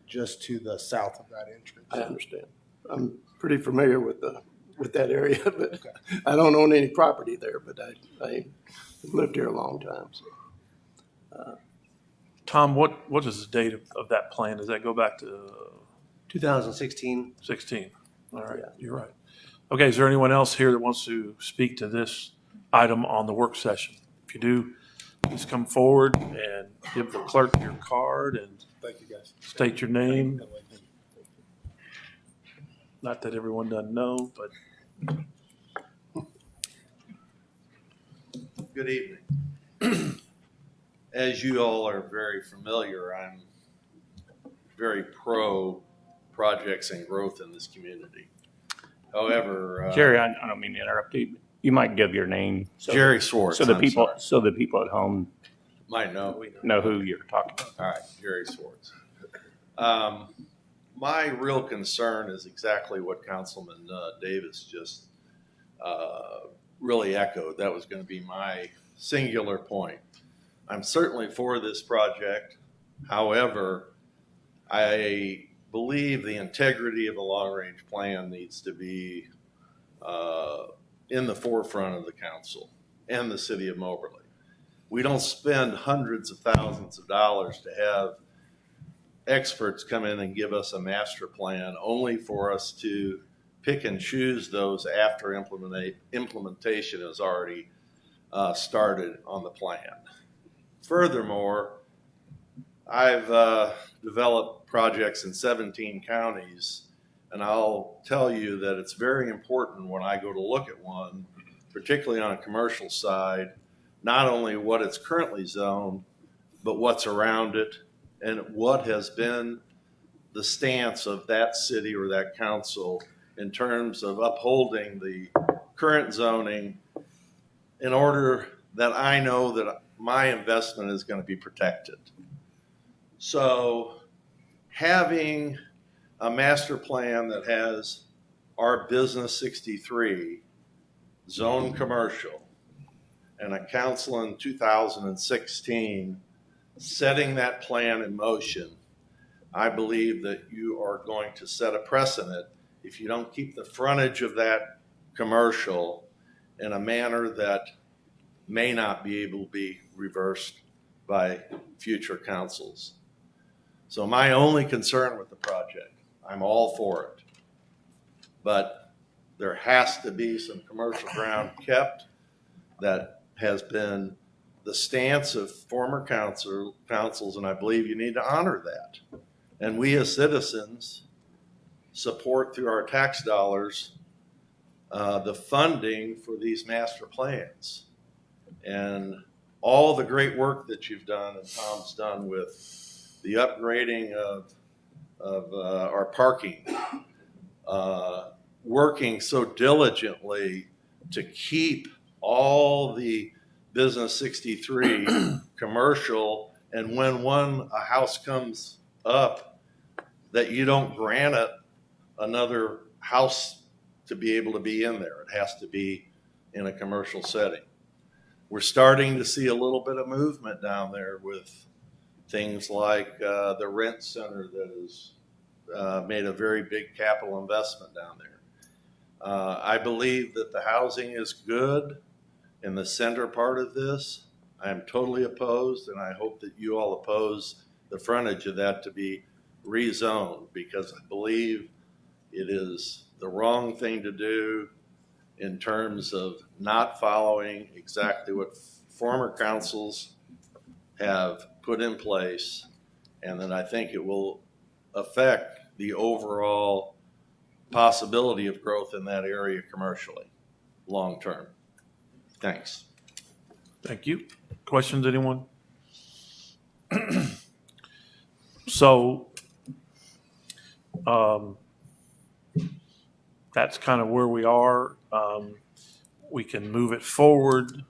just to the south of that entrance. I understand. I'm pretty familiar with that area, but I don't own any property there, but I lived here a long time. So. Tom, what is the date of that plan? Does that go back to 2016. 16? All right, Yeah. you're right. Okay, is there anyone else here that wants to speak to this item on the work session? If you do, please come forward and give the clerk your card and Thank you, guys. state your name. Not that everyone doesn't know, but Good evening. As you all are very familiar, I'm very pro projects and growth in this community. However, Jerry, I don't mean to interrupt you. You might give your name. Jerry Swartz. So the I'm people, sorry. so the people at home Might know. know who you're talking about. All right, Jerry Swartz. My real concern is exactly what Councilman Davis just really echoed. That was going to be my singular point. I'm certainly for this project. However, I believe the integrity of the long-range plan needs to be in the forefront of the council and the city of Moberly. We don't spend hundreds of thousands of dollars to have experts come in and give us a master plan only for us to pick and choose those after implementation has already started on the plan. Furthermore, I've developed projects in 17 counties, and I'll tell you that it's very important when I go to look at one, particularly on a commercial side, not only what it's currently zoned, but what's around it and what has been the stance of that city or that council in terms of upholding the current zoning in order that I know that my investment is going to be protected. So having a master plan that has our Business 63 zone commercial and a council in 2016 setting that plan in motion, I believe that you are going to set a precedent if you don't keep the frontage of that commercial in a manner that may not be able to be reversed by future councils. So my only concern with the project, I'm all for it, but there has to be some commercial ground kept. That has been the stance of former councils, and I believe you need to honor that. And we as citizens support through our tax dollars the funding for these master plans. And all the great work that you've done and Tom's done with the upgrading of our parking, working so diligently to keep all the Business 63 commercial, and when a house comes up, that you don't grant it another house to be able to be in there. It has to be in a commercial setting. we're starting to see a little bit of movement down there with things like the rent center that has made a very big capital investment down there. I believe that the housing is good in the center part of this. I am totally opposed, and I hope that you all oppose the frontage of that to be rezoned, because I believe it is the wrong thing to do in terms of not following exactly what former councils have put in place, and then I think it will affect the overall possibility of growth in that area commercially, long-term. Thanks. Thank you. Questions, anyone? So, that's kind of where we are. We can move it forward.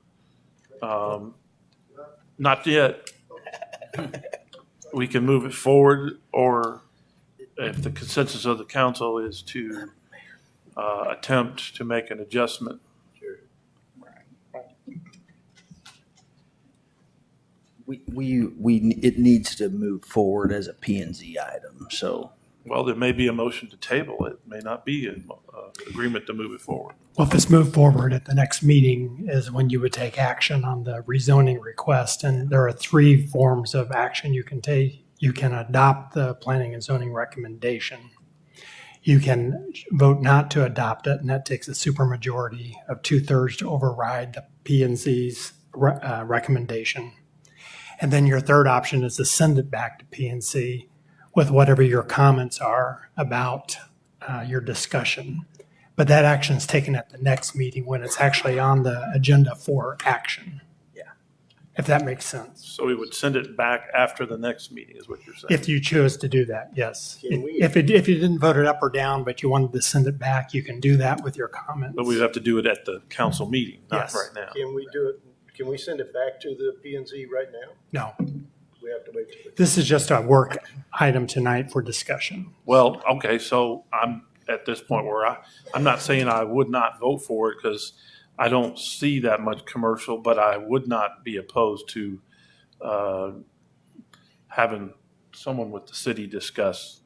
Not yet. We can move it forward, or if the consensus of the council is to attempt to make an adjustment. It needs to move forward as a P and Z item, so. Well, there may be a motion to table it, may not be an agreement to move it forward. Well, if it's moved forward at the next meeting is when you would take action on the rezoning request. And there are 3 forms of action you can take. You can adopt the planning and zoning recommendation. You can vote not to adopt it, and that takes a supermajority of 2/3 to override the P and Z's recommendation. And then your third option is to send it back to P and Z with whatever your comments are about your discussion. But that action is taken at the next meeting when it's actually on the agenda for action. Yeah. If that makes sense. So we would send it back after the next meeting, is what you're saying? If you choose to do that, yes. Can we- If you didn't vote it up or down, but you wanted to send it back, you can do that with your comments. But we'd have to do it at the council meeting, not Yes. right now. Can we do it, can we send it back to the P and Z right now? No, We have to wait till. this is just a work item tonight for discussion. Well, okay, so I'm at this point where I'm not saying I would not vote for it because I don't see that much commercial, but I would not be opposed to having someone with the city discuss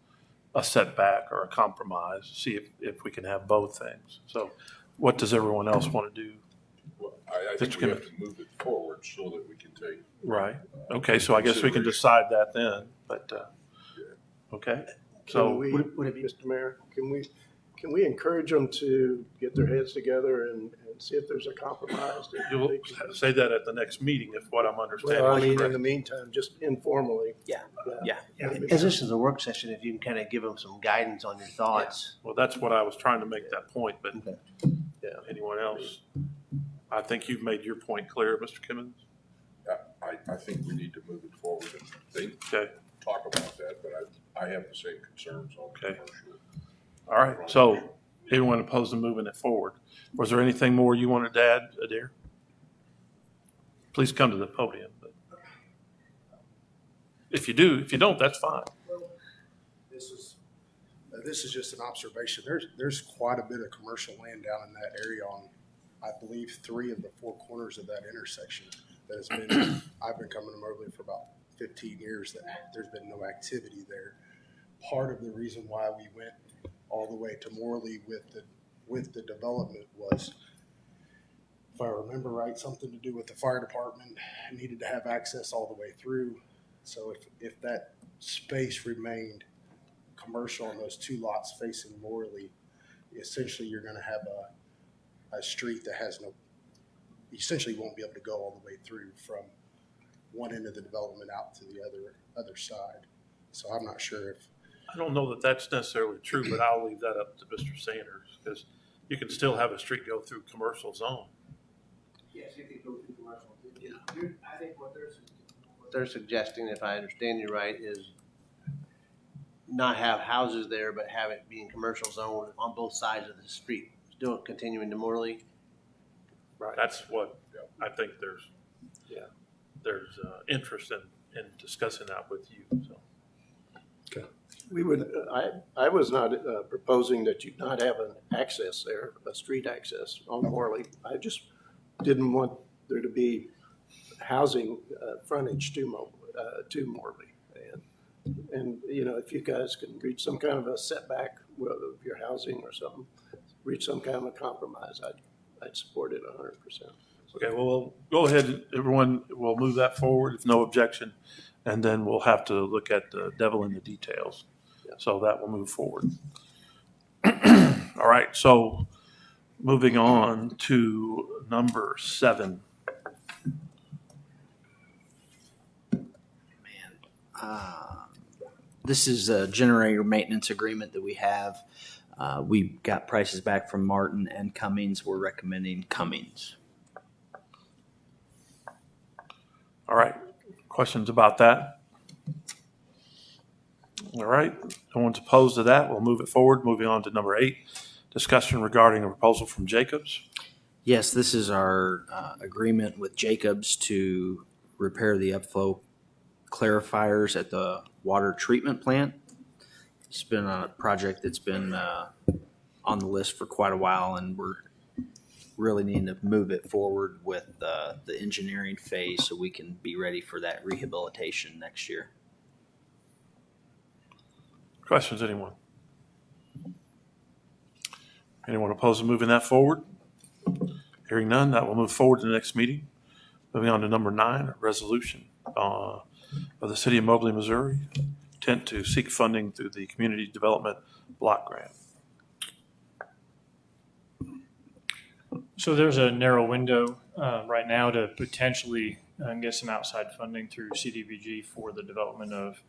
a setback or a compromise, see if we can have both things. So what does everyone else want to do? Well, I think we have to move it forward so that we can take. Right. Okay, so I guess we can decide that then, but, okay. So, Can we, Mr. Mayor, can we encourage them to get their heads together and see if there's a compromise? that you'll they can- say that at the next meeting, if what I'm understanding. Well, I is mean, in correct. the meantime, just informally. Yeah. As this is a work session, if you can kind of give them some guidance on your thoughts. Well, that's what I was trying to make that point, but Okay. anyone else? I think you've made your point clear, Mr. Kimmons. I think we need to move it forward and they Okay, talk about that, but I have the same concerns on Okay. commercial. all right. So everyone opposed to moving it forward. Was there anything more you wanted to add, Adair? Please come to the podium. But if you do, if you don't, that's fine. This is just an observation. There's quite a bit of commercial land down in that area on, I believe, 3 of the 4 corners of that intersection that has been, I've been coming to Moberly for about 15 years, that there's been no activity there. Part of the reason why we went all the way to Morley with the development was, if I remember right, something to do with the fire department, needed to have access all the way through. So if that space remained commercial on those 2 lots facing Morley, essentially you're going to have a street that has no, you essentially won't be able to go all the way through from one end of the development out to the other side. So I'm not sure if. I don't know that that's necessarily true, but I'll leave that up to Mr. Sanders because you can still have a street go through commercial zone. Yes, if they go through commercial. I think what they're suggesting, if I understand you right, is not have houses there, but have it be in commercial zone on both sides of the street, still continuing to Morley. Right. That's what I think there's interest in discussing that with you, so. We would, I was not proposing that you not have an access there, a street access on Morley. I just didn't want there to be housing frontage to Morley. And, you know, if you guys can reach some kind of a setback of your housing or something, reach some kind of a compromise, I'd support it 100%. Okay, well, we'll go ahead, everyone, we'll move that forward if no objection, and then we'll have to look at the devil in the details. So that will move forward. All right, so moving on to number 7. This is a generator maintenance agreement that we have. We got prices back from Martin and Cummings. We're recommending Cummings. All right, questions about that? All right, no one's opposed to that. We'll move it forward. Moving on to number 8, discussion regarding a proposal from Jacobs. Yes, this is our agreement with Jacobs to repair the upflow clarifiers at the water treatment plant. It's been a project that's been on the list for quite a while, and we're really needing to move it forward with the engineering phase so we can be ready for that rehabilitation next year. Questions, anyone? Anyone opposed to moving that forward? Hearing none, that will move forward to the next meeting. Moving on to number 9, a resolution of the City of Moberly, Missouri, intent to seek funding through the Community Development Block Grant. So there's a narrow window right now to potentially get some outside funding through CDBG for the development of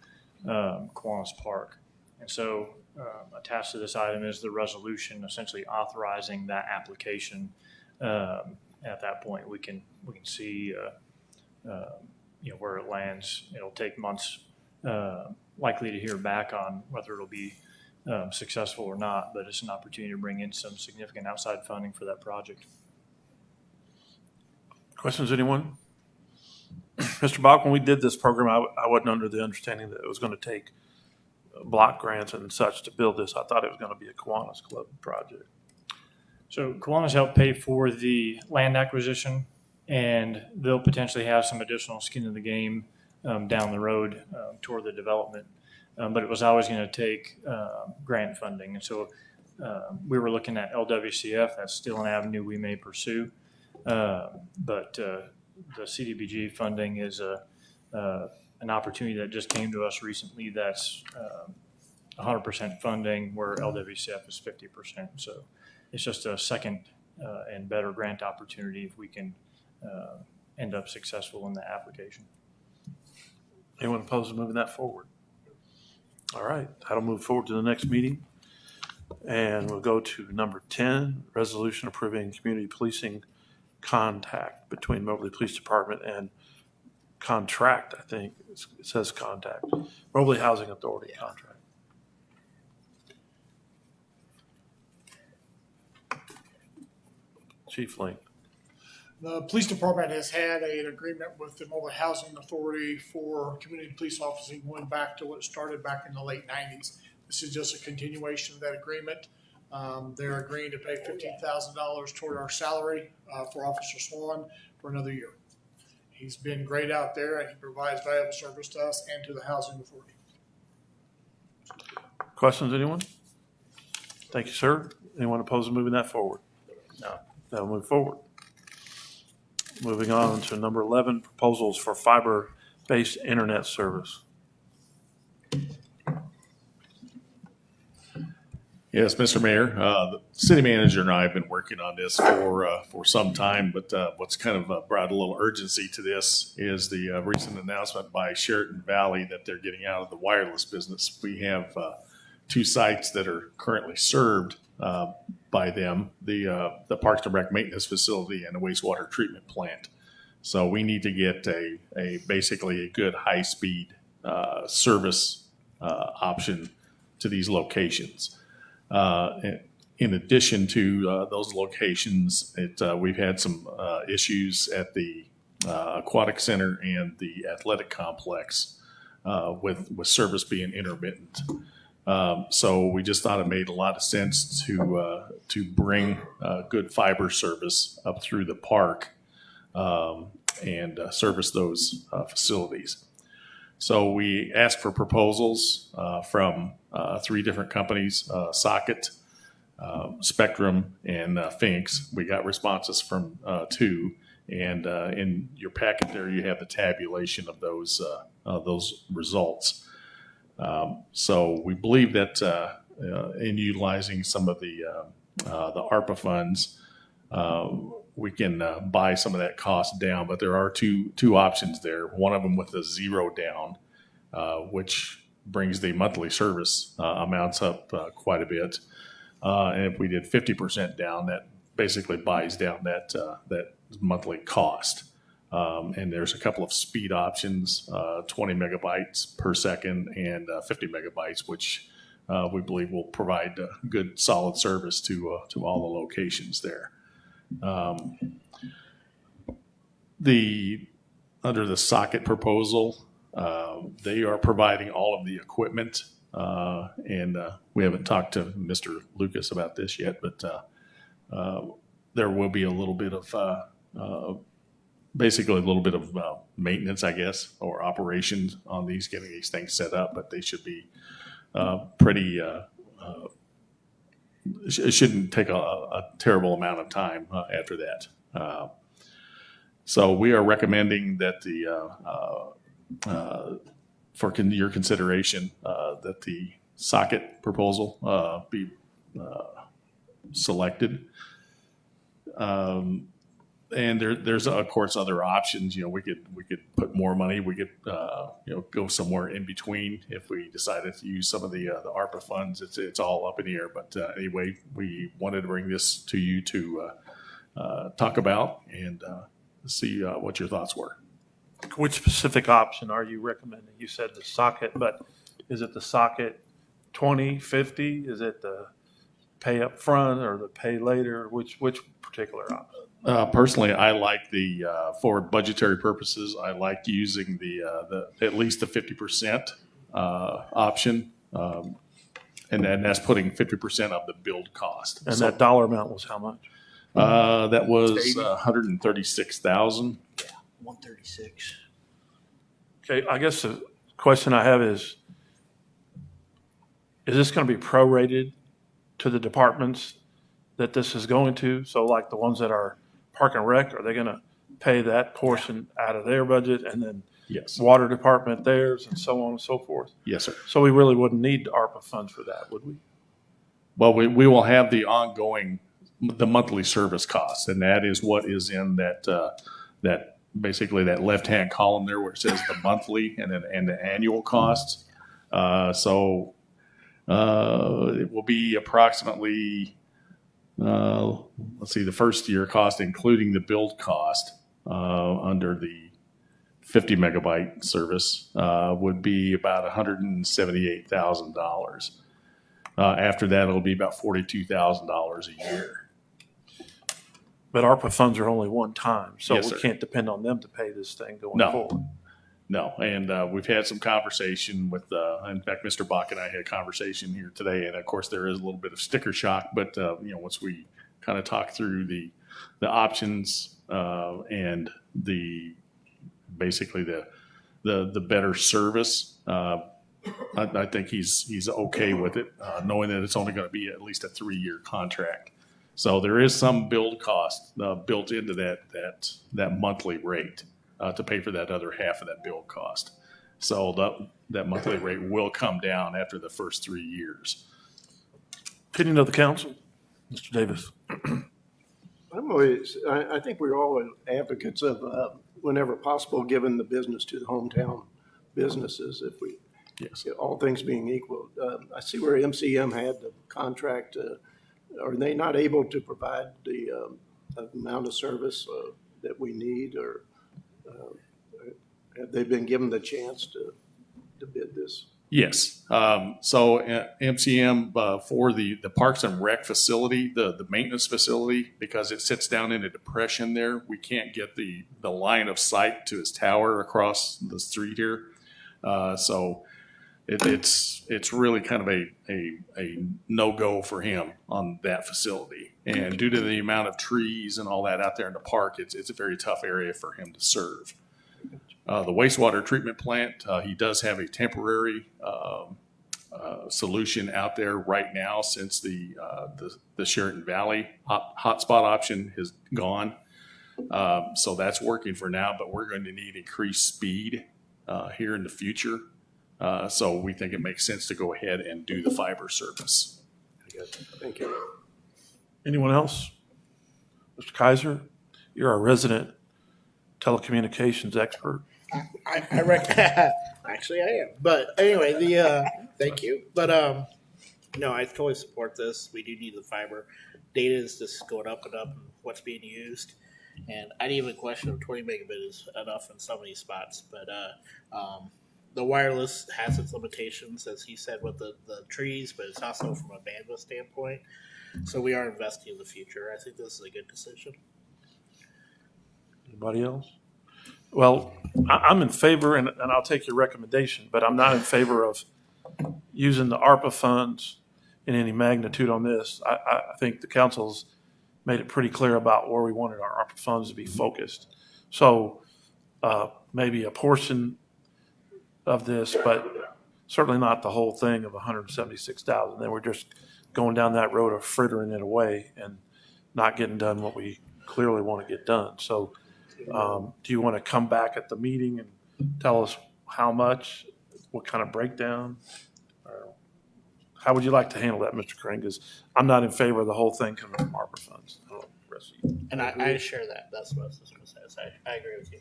Kiwanis Park. And so attached to this item is the resolution essentially authorizing that application. At that point, we can see where it lands. It'll take months likely to hear back on whether it'll be successful or not, but it's an opportunity to bring in some significant outside funding for that project. Questions, anyone? Mr. Bach, when we did this program, I wasn't under the understanding that it was going to take block grants and such to build this. I thought it was going to be a Kiwanis Club project. So Kiwanis helped pay for the land acquisition, and they'll potentially have some additional skin in the game down the road toward the development. But it was always going to take grant funding. And so we were looking at LWCF. That's still an avenue we may pursue. But the CDBG funding is an opportunity that just came to us recently that's 100% funding where LWCF is 50%. So it's just a second and better grant opportunity if we can end up successful in the application. Anyone opposed to moving that forward? All right, that'll move forward to the next meeting. And we'll go to number 10, resolution approving community policing contact between Moberly Police Department and contract, I think it says contact, Moberly Housing Authority contract. Chief Link. The police department has had an agreement with the Mobile Housing Authority for community police officing going back to what started back in the late 90s. This is just a continuation of that agreement. They're agreeing to pay $15,000 toward our salary for Officer Swan for another year. He's been great out there, and he provides valuable service to us and to the Housing Authority. Questions, anyone? Thank you, sir. Anyone opposed to moving that forward? No. That'll move forward. Moving on to number 11, proposals for fiber-based internet service. Yes, Mr. Mayor, the city manager and I have been working on this for some time, but what's kind of brought a little urgency to this is the recent announcement by Sheraton Valley that they're getting out of the wireless business. We have 2 sites that are currently served by them, the Parks and Rec maintenance facility and the wastewater treatment plant. So we need to get basically a good high-speed service option to these locations. In addition to those locations, we've had some issues at the aquatic center and the athletic complex with service being intermittent. So we just thought it made a lot of sense to bring good fiber service up through the park and service those facilities. So we asked for proposals from 3 different companies, Socket, Spectrum, and Finks. We got responses from 2, and in your packet there you have the tabulation of those results. So we believe that in utilizing some of the ARPA funds, we can buy some of that cost down, but there are two options there. One of them with a 0 down, which brings the monthly service amounts up quite a bit. And if we did 50% down, that basically buys down that monthly cost. And there's a couple of speed options, 20 megabytes per second and 50 megabytes, which we believe will provide good, solid service to all the locations there. Under the Socket proposal, they are providing all of the equipment, and we haven't talked to Mr. Lucas about this yet, but there will be a little bit of basically a little bit of maintenance, I guess, or operations on these, getting these things set up, but they should be pretty, it shouldn't take a terrible amount of time after that. So we are recommending that for your consideration, that the Socket proposal be selected. And there's of course other options. We could put more money. We could go somewhere in between if we decided to use some of the ARPA funds. It's all up in the air. But anyway, we wanted to bring this to you to talk about and see what your thoughts were. Which specific option are you recommending? You said the Socket, but is it the Socket 20, 50? Is it the pay up front or the pay later? Which particular option? Personally, I like for budgetary purposes, I like using the at least the 50% option, and that's putting 50% of the build cost. And that dollar amount was how much? That was $136,000. Yeah, 136. Okay, I guess the question I have is this going to be prorated to the departments that this is going to? So like the ones that are Park and Rec, are they going to pay that portion out of their budget and then Yes. Water Department theirs and so on and so forth? Yes, sir. So we really wouldn't need ARPA funds for that, would we? Well, we will have the monthly service costs, and that is what is in that basically that left-hand column there where it says the monthly and the annual costs. So it will be approximately, let's see, the first year cost, including the build cost under the 50 megabyte service, would be about $178,000. After that, it'll be about $42,000 a year. But ARPA funds are only one time, so Yes, we sir. can't depend on them to pay this thing going No. forward. No, and we've had some conversation with, in fact, Mr. Bach and I had a conversation here today, and of course there is a little bit of sticker shock, but once we kind of talk through the options and basically the better service, I think he's okay with it, knowing that it's only going to be at least a 3-year contract. So there is some build cost built into that monthly rate to pay for that other half of that build cost. So that monthly rate will come down after the first 3 years. Opinion of the council, Mr. Davis. I think we're all advocates of, whenever possible, giving the business to the hometown businesses, if we, Yes. all things being equal. I see where MCM had the contract. Are they not able to provide the amount of service that we need, or have they been given the chance to bid this? Yes. So MCM for the Parks and Rec facility, the maintenance facility, because it sits down in a depression there, we can't get the line of sight to his tower across the street here. So it's really kind of a no-go for him on that facility. And due to the amount of trees and all that out there in the park, it's a very tough area for him to serve. The wastewater treatment plant, he does have a temporary solution out there right now since the Sheraton Valley hotspot option is gone. So that's working for now, but we're going to need increased speed here in the future. So we think it makes sense to go ahead and do the fiber service. Thank you. Anyone else? Mr. Kaiser, you're our resident telecommunications expert. I reckon, actually I am, but anyway, thank you. But, no, I totally support this. We do need the fiber. Data is just going up and up and what's being used. And I didn't even question if 20 megabit is enough in some of these spots, but, the wireless has its limitations, as he said, with the trees, but it's also from a bandwidth standpoint. So we are investing in the future. I think this is a good decision. Anybody else? Well, I'm in favor, and I'll take your recommendation, but I'm not in favor of using the ARPA funds in any magnitude on this. I think the council's made it pretty clear about where we wanted our ARPA funds to be focused. So maybe a portion of this, but certainly not the whole thing of 176,000. Then we're just going down that road of frittering it away and not getting done what we clearly want to get done. So do you want to come back at the meeting and tell us how much, what kind of breakdown? How would you like to handle that, Mr. Crane? Because I'm not in favor of the whole thing coming from ARPA funds. I don't know the rest of you. And I share that. That's what I was just going to say. So I agree with you.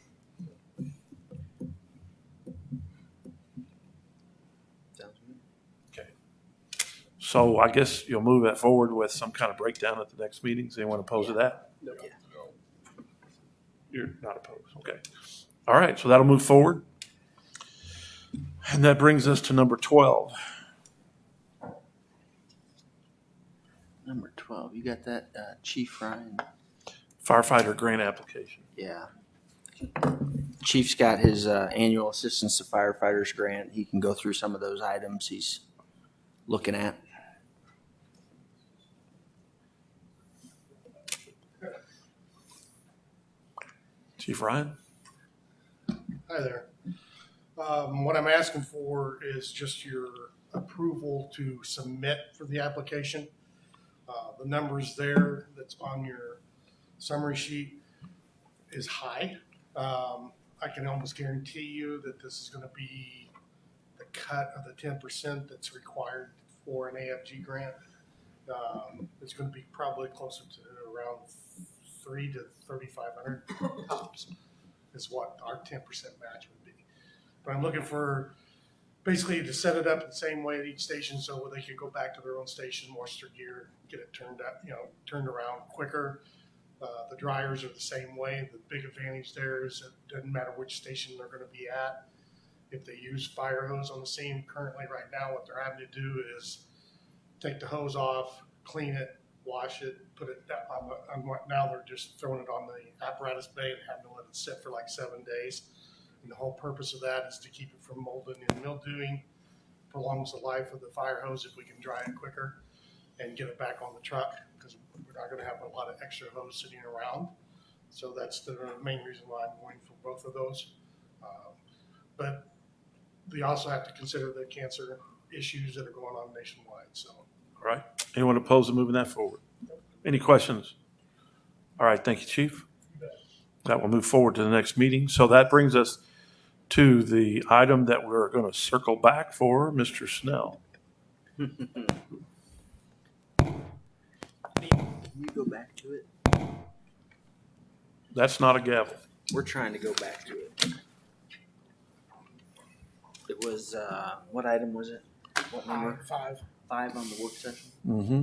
Okay. So I guess you'll move that forward with some kind of breakdown at the next meeting. Is anyone opposed to that? No. You're not opposed. Okay. All right. So that'll move forward. And that brings us to number 12. Number 12, you got that, Chief Ryan? Firefighter grant application. Yeah. Chief's got his annual assistance to firefighters grant. He can go through some of those items he's looking at. Chief Ryan? Hi there. What I'm asking for is just your approval to submit for the application. The numbers there that's on your summary sheet is high. I can almost guarantee you that this is going to be the cut of the 10% that's required for an AFG grant. It's going to be probably closer to around 3 to 3,500 tops is what our 10% match would be. But I'm looking for basically to set it up the same way at each station so they could go back to their own station, wash their gear, get it turned around quicker. The dryers are the same way. The big advantage there is it doesn't matter which station they're going to be at. If they use fire hose on the scene currently right now, what they're having to do is take the hose off, clean it, wash it, put it on now they're just throwing it on the apparatus bay and having to let it sit for like 7 days. And the whole purpose of that is to keep it from molding and mildewing, prolongs the life of the fire hose if we can dry it quicker and get it back on the truck because we're not going to have a lot of extra hose sitting around. So that's the main reason why I'm going for both of those. But we also have to consider the cancer issues that are going on nationwide. So. All right. Anyone opposed to moving that forward? Any questions? All right. Thank you, Chief. That will move forward to the next meeting. So that brings us to the item that we're going to circle back for, Mr. Snell. Can you go back to it? That's not a gavel. We're trying to go back to it. It was, what item was it? What number? 5. 5 on the work session? Mm-hmm.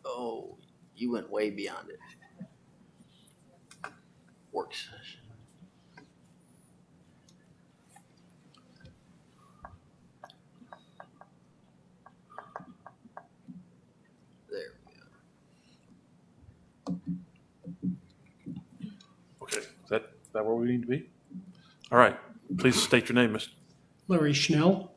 Oh, you went way beyond it. Work session. There we go. Okay. Is that where we need to be? All right. Please state your name, Mr. Larry Schnell.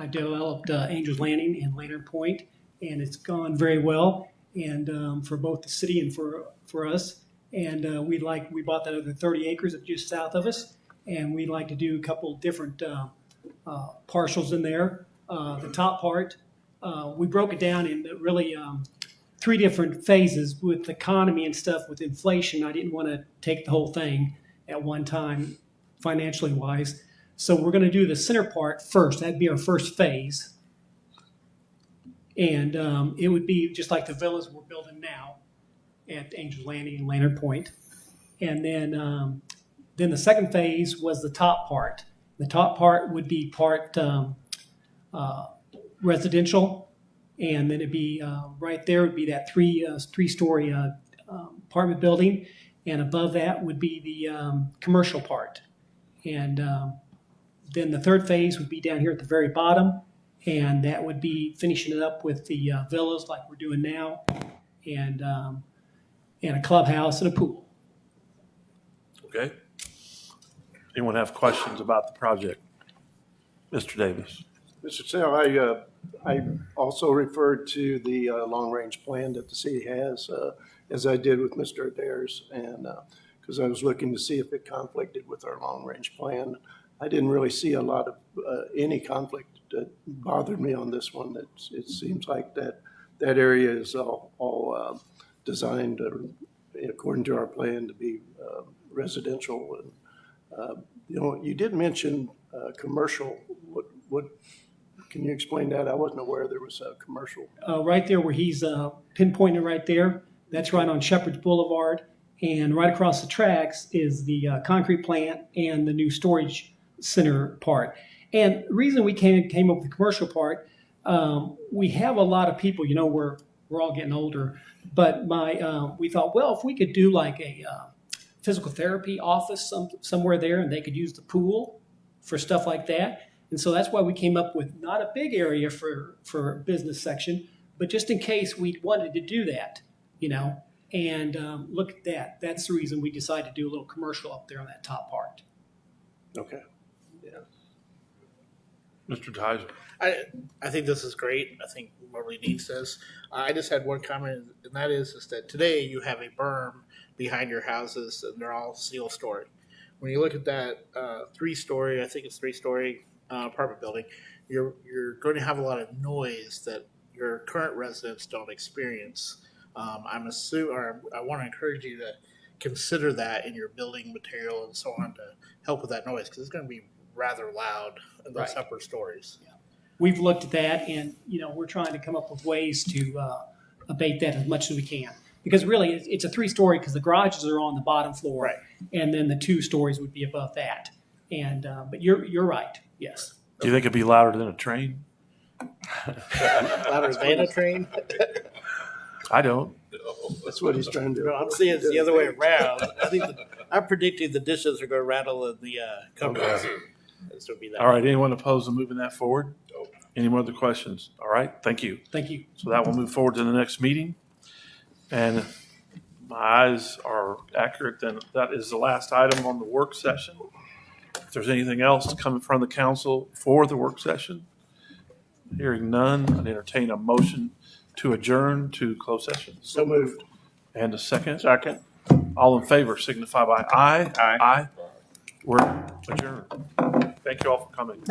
I developed Angels Landing and Lantern Point, and it's gone very well, and for both the city and for us. And we bought that other 30 acres just south of us, and we'd like to do a couple different parcels in there. The top part, we broke it down in really 3 different phases with economy and stuff. With inflation, I didn't want to take the whole thing at one time, financially wise. So we're going to do the center part first. That'd be our first phase. And it would be just like the villas we're building now at Angels Landing and Lantern Point. And then the second phase was the top part. The top part would be part residential, and then it'd be right there would be that three-story apartment building, and above that would be the commercial part. And then the third phase would be down here at the very bottom, and that would be finishing it up with the villas like we're doing now, and a clubhouse and a pool. Okay. Anyone have questions about the project? Mr. Davis. Mr. Snell, I also referred to the long-range plan that the city has, as I did with Mr. Adair's, and because I was looking to see if it conflicted with our long-range plan. I didn't really see a lot of any conflict that bothered me on this one. It seems like that area is all designed according to our plan to be residential. And you did mention commercial. What can you explain that? I wasn't aware there was a commercial. Right there where he's pinpointed right there, that's right on Shepherd's Boulevard. And right across the tracks is the concrete plant and the new storage center part. And the reason we came up with the commercial part, we have a lot of people, we're all getting older, but we thought, well, if we could do like a physical therapy office somewhere there, and they could use the pool for stuff like that. And so that's why we came up with not a big area for business section, but just in case we wanted to do that, and look at that. That's the reason we decided to do a little commercial up there on that top part. Okay. Mr. Tizer. I think this is great. I think Moberly needs this. I just had one comment, and that is that today you have a berm behind your houses, and they're all single story. When you look at that 3-story, I think it's 3-story apartment building, you're going to have a lot of noise that your current residents don't experience. I want to encourage you to consider that in your building material and so on to help with that noise, because it's going to be rather loud in those upper stories. Yeah. We've looked at that, and we're trying to come up with ways to abate that as much as we can. Because really, it's a 3-story because the garages are on the bottom floor, right, and then the 2 stories would be above that. And but you're right. Yes. Do you think it'd be louder than a train? Louder than a train? I don't. That's what he's trying to do. No, I'm seeing it's the other way around. I'm predicting the dishes are going to rattle in the cupboards. This would be that. All right. Anyone opposed to moving that forward? No. Any more other questions? All right. Thank you. Thank you. So that will move forward to the next meeting. And my eyes are accurate, then that is the last item on the work session. If there's anything else to come in front of the council for the work session, hearing none, I'd entertain a motion to adjourn to closed session. So moved. And a second. Second. All in favor signify by aye. Aye. Aye. We're adjourned. Thank you all for coming.